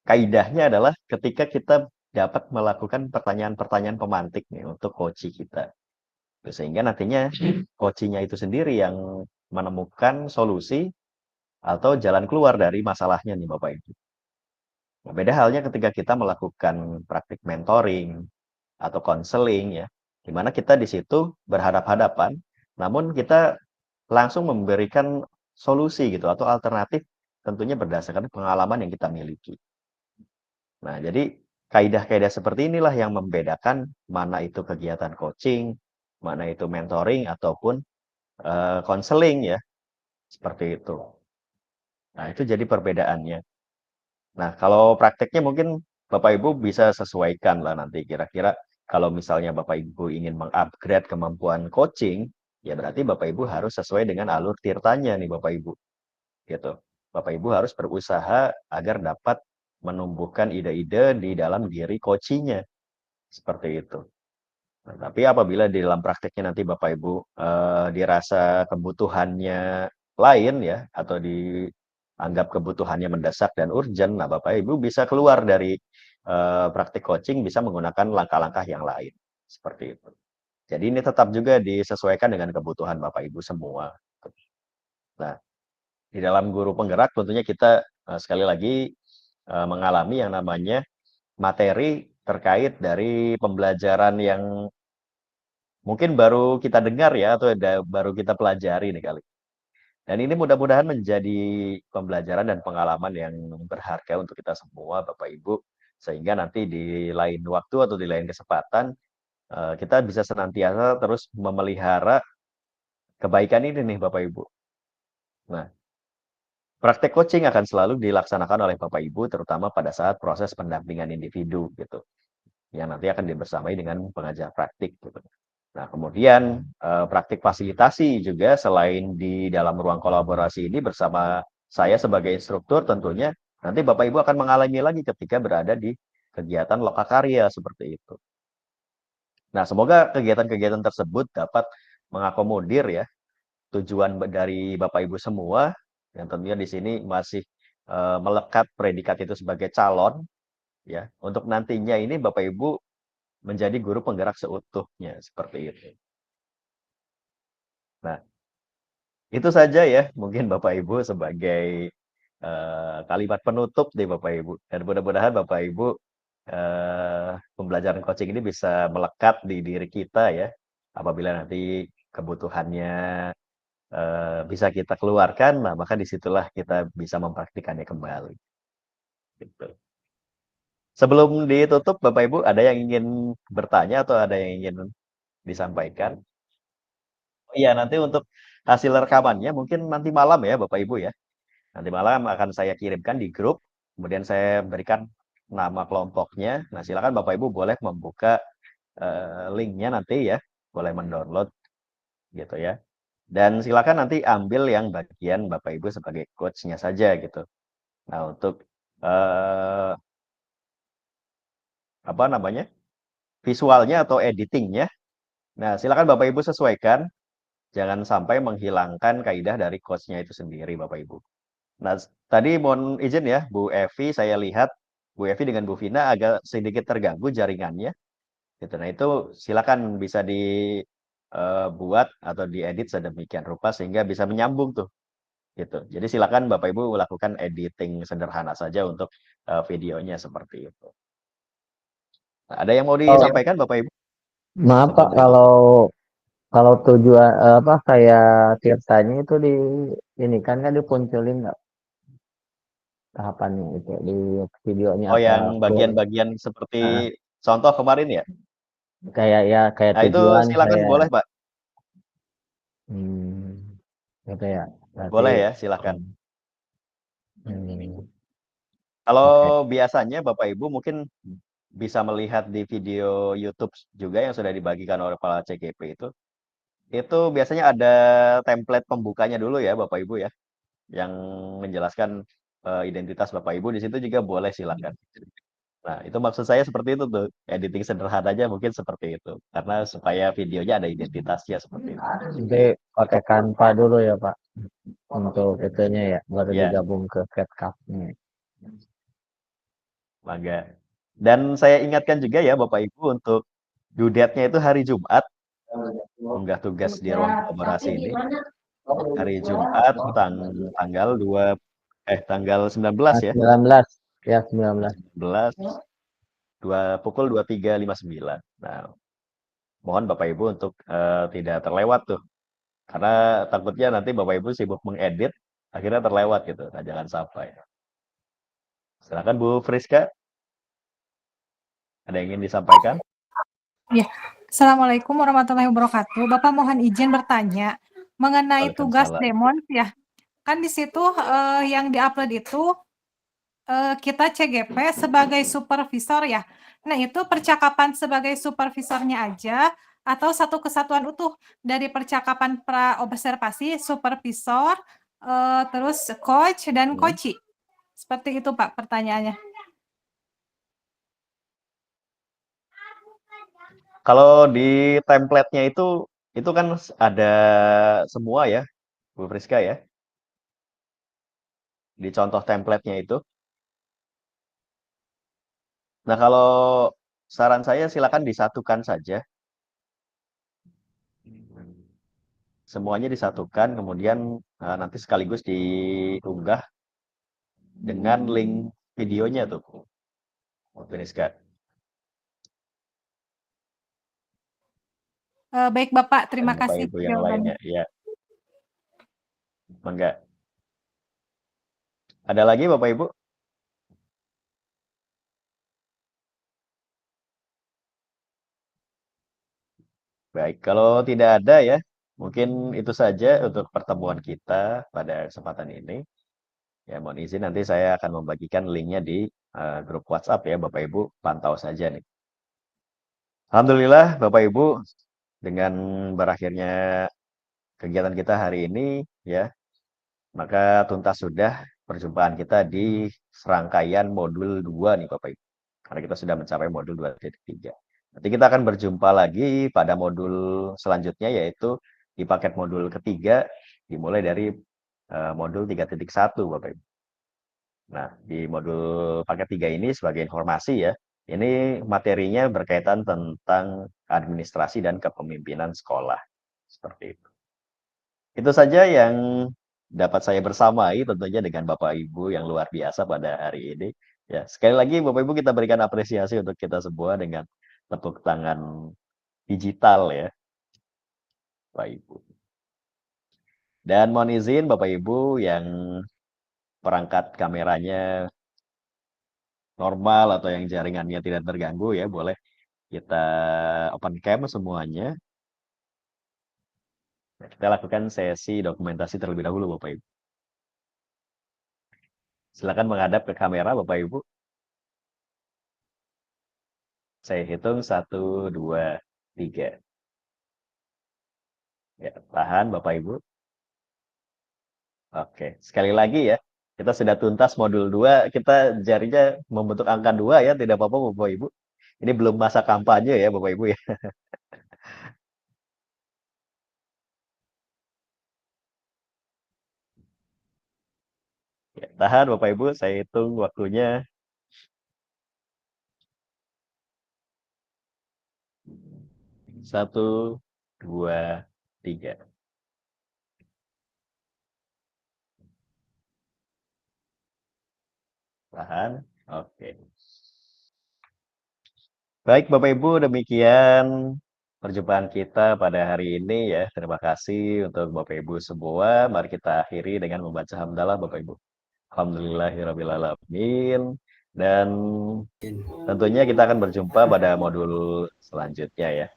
kaidahnya adalah ketika kita dapat melakukan pertanyaan-pertanyaan pemantik nih untuk coaching kita. Sehingga nantinya coachingnya itu sendiri yang menemukan solusi atau jalan keluar dari masalahnya nih Bapak Ibu. Nah, beda halnya ketika kita melakukan praktik mentoring atau konseling ya, di mana kita di situ berhadap-hadapan, namun kita langsung memberikan solusi gitu atau alternatif tentunya berdasarkan pengalaman yang kita miliki. Nah, jadi kaidah-kaidah seperti inilah yang membedakan mana itu kegiatan coaching, mana itu mentoring ataupun konseling ya, seperti itu. Nah, itu jadi perbedaannya. Nah, kalau prakteknya mungkin Bapak Ibu bisa sesuaikan lah nanti kira-kira kalau misalnya Bapak Ibu ingin mengupgrade kemampuan coaching, ya berarti Bapak Ibu harus sesuai dengan alur tirtanya nih Bapak Ibu. Gitu. Bapak Ibu harus berusaha agar dapat menumbuhkan ide-ide di dalam diri coachingnya. Seperti itu. Nah, tapi apabila di dalam prakteknya nanti Bapak Ibu dirasa kebutuhannya lain ya, atau dianggap kebutuhannya mendesak dan urgent, nah Bapak Ibu bisa keluar dari praktik coaching, bisa menggunakan langkah-langkah yang lain seperti itu. Jadi ini tetap juga disesuaikan dengan kebutuhan Bapak Ibu semua. Nah, di dalam guru penggerak tentunya kita sekali lagi mengalami yang namanya materi terkait dari pembelajaran yang mungkin baru kita dengar ya, atau baru kita pelajari nih kali. Dan ini mudah-mudahan menjadi pembelajaran dan pengalaman yang berharga untuk kita semua, Bapak Ibu, sehingga nanti di lain waktu atau di lain kesempatan kita bisa senantiasa terus memelihara kebaikan ini nih, Bapak Ibu. Nah, praktek coaching akan selalu dilaksanakan oleh Bapak Ibu, terutama pada saat proses pendampingan individu gitu, yang nanti akan dibersamai dengan pengajar praktik gitu. Nah, kemudian praktik fasilitasi juga selain di dalam ruang kolaborasi ini bersama saya sebagai instruktur tentunya nanti Bapak Ibu akan mengalami lagi ketika berada di kegiatan lokakarya seperti itu. Nah, semoga kegiatan-kegiatan tersebut dapat mengakomodir ya tujuan dari Bapak Ibu semua, yang tentunya di sini masih melekat predikat itu sebagai calon ya, untuk nantinya ini Bapak Ibu menjadi guru penggerak seutuhnya seperti itu. Nah, itu saja ya mungkin Bapak Ibu sebagai kalimat penutup deh Bapak Ibu. Dan mudah-mudahan Bapak Ibu pembelajaran coaching ini bisa melekat di diri kita ya. Apabila nanti kebutuhannya bisa kita keluarkan, nah maka disitulah kita bisa mempraktikannya kembali. Gitu. Sebelum ditutup, Bapak Ibu ada yang ingin bertanya atau ada yang ingin disampaikan? Oh iya, nanti untuk hasil rekamannya mungkin nanti malam ya Bapak Ibu ya. Nanti malam akan saya kirimkan di grup, kemudian saya berikan nama kelompoknya. Nah, silakan Bapak Ibu boleh membuka linknya nanti ya, boleh mendownload gitu ya. Dan silakan nanti ambil yang bagian Bapak Ibu sebagai coach-nya saja gitu. Nah, untuk apa namanya? Visualnya atau editingnya. Nah, silakan Bapak Ibu sesuaikan, jangan sampai menghilangkan kaidah dari coach-nya itu sendiri Bapak Ibu. Nah, tadi mohon izin ya, Bu Evi, saya lihat Bu Evi dengan Bu Vina agak sedikit terganggu jaringannya. Gitu. Nah, itu silakan bisa dibuat atau diedit sedemikian rupa sehingga bisa menyambung tuh. Gitu. Jadi silakan Bapak Ibu lakukan editing sederhana saja untuk videonya seperti itu. Nah, ada yang mau disampaikan Bapak Ibu? Maaf Pak, kalau tujuan apa kayak Tirtanya itu ini kan dipunculin nggak tahapannya itu di videonya Oh, apa? yang bagian-bagian seperti contoh kemarin ya? Kayak Nah, itu tujuan silakan kayak boleh, Pak. gitu ya. Berarti, boleh ya, silakan. Kalau biasanya Bapak Ibu mungkin bisa melihat di video YouTube juga yang sudah dibagikan oleh Kepala CGP itu biasanya ada template pembukanya dulu ya Bapak Ibu ya, yang menjelaskan identitas Bapak Ibu. Di situ juga boleh silakan. Nah, itu maksud saya seperti itu tuh, editing sederhananya mungkin seperti itu, karena supaya videonya ada identitasnya seperti itu. Jadi pakai Canva dulu ya Pak, untuk itunya ya, baru digabung ke CapCut-nya. Mangga. Dan saya ingatkan juga ya Bapak Ibu untuk due date-nya itu hari Jumat, unggah tugas di ruang kolaborasi ini. Hari Jumat tanggal 19 ya. 19 ya, 19. Pukul 23.59. Nah, mohon Bapak Ibu untuk tidak terlewat tuh. Karena takutnya nanti Bapak Ibu sibuk mengedit, akhirnya terlewat gitu. Nah, jangan sampai. Silakan Bu Friska. Ada yang ingin disampaikan? Ya, Assalamualaikum warahmatullahi wabarakatuh. Bapak mohon izin bertanya mengenai tugas demons ya. Kan di situ yang diupload itu kita CGP sebagai supervisor ya. Nah, itu percakapan sebagai supervisornya aja atau satu kesatuan utuh dari percakapan pra-observasi, supervisor, terus coach dan coachee. Seperti itu Pak pertanyaannya. Kalau di template-nya itu kan ada semua ya, Bu Friska ya. di contoh template-nya itu. Nah, kalau saran saya silakan disatukan saja. Semuanya disatukan, kemudian nanti sekaligus diunggah dengan link videonya tuh, Beniska. Baik Bapak, Dan terima Bapak kasih Ibu yang lainnya, jawabannya. ya. Mangga. Ada lagi Bapak Ibu? Baik, kalau tidak ada ya, mungkin itu saja untuk pertemuan kita pada kesempatan ini. Ya, mohon izin nanti saya akan membagikan linknya di grup WhatsApp ya, Bapak Ibu pantau saja nih. Alhamdulillah Bapak Ibu, dengan berakhirnya kegiatan kita hari ini ya, maka tuntas sudah perjumpaan kita di serangkaian modul 2 nih Bapak Ibu. Karena kita sudah mencapai modul 2.3. Nanti kita akan berjumpa lagi pada modul selanjutnya, yaitu di paket modul ketiga, dimulai dari modul 3.1 Bapak Ibu. Nah, di modul paket 3 ini sebagai informasi ya, ini materinya berkaitan tentang administrasi dan kepemimpinan sekolah. Seperti itu. Itu saja yang dapat saya bersamai tentunya dengan Bapak Ibu yang luar biasa pada hari ini. Ya, sekali lagi Bapak Ibu kita berikan apresiasi untuk kita semua dengan tepuk tangan digital ya, Bapak Ibu. Dan mohon izin Bapak Ibu yang perangkat kameranya normal atau yang jaringannya tidak terganggu ya, boleh kita open cam semuanya. Kita lakukan sesi dokumentasi terlebih dahulu Bapak Ibu. Silakan menghadap ke kamera Bapak Ibu. Saya hitung 1, 2, 3. Ya, tahan Bapak Ibu. Oke, sekali lagi ya. Kita sudah tuntas modul 2, kita jarinya membentuk angka 2 ya, tidak apa-apa Bapak Ibu. Ini belum masa kampanye ya Bapak Ibu ya. Ya, tahan Bapak Ibu, saya hitung waktunya. 1, 2, 3. Tahan. Oke. Baik Bapak Ibu, demikian perjumpaan kita pada hari ini ya. Terima kasih untuk Bapak Ibu semua. Mari kita akhiri dengan membaca hamdalah Bapak Ibu. Alhamdulillahirrahmanirrahim. Dan tentunya kita akan berjumpa pada modul selanjutnya ya.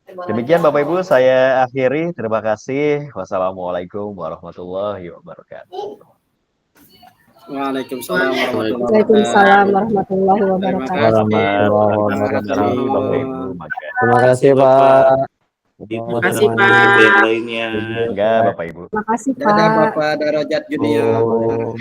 Demikian Bapak Ibu, saya akhiri. Terima kasih. Wassalamualaikum warahmatullahi wabarakatuh. Waalaikumsalam warahmatullahi Waalaikumsalam warahmatullahi wabarakatuh. Terima kasih Pak. Terima kasih, Pak. Yang lainnya. Enggak Bapak Ibu. Terima kasih Dadah Pak. Bapak Darajat Junior.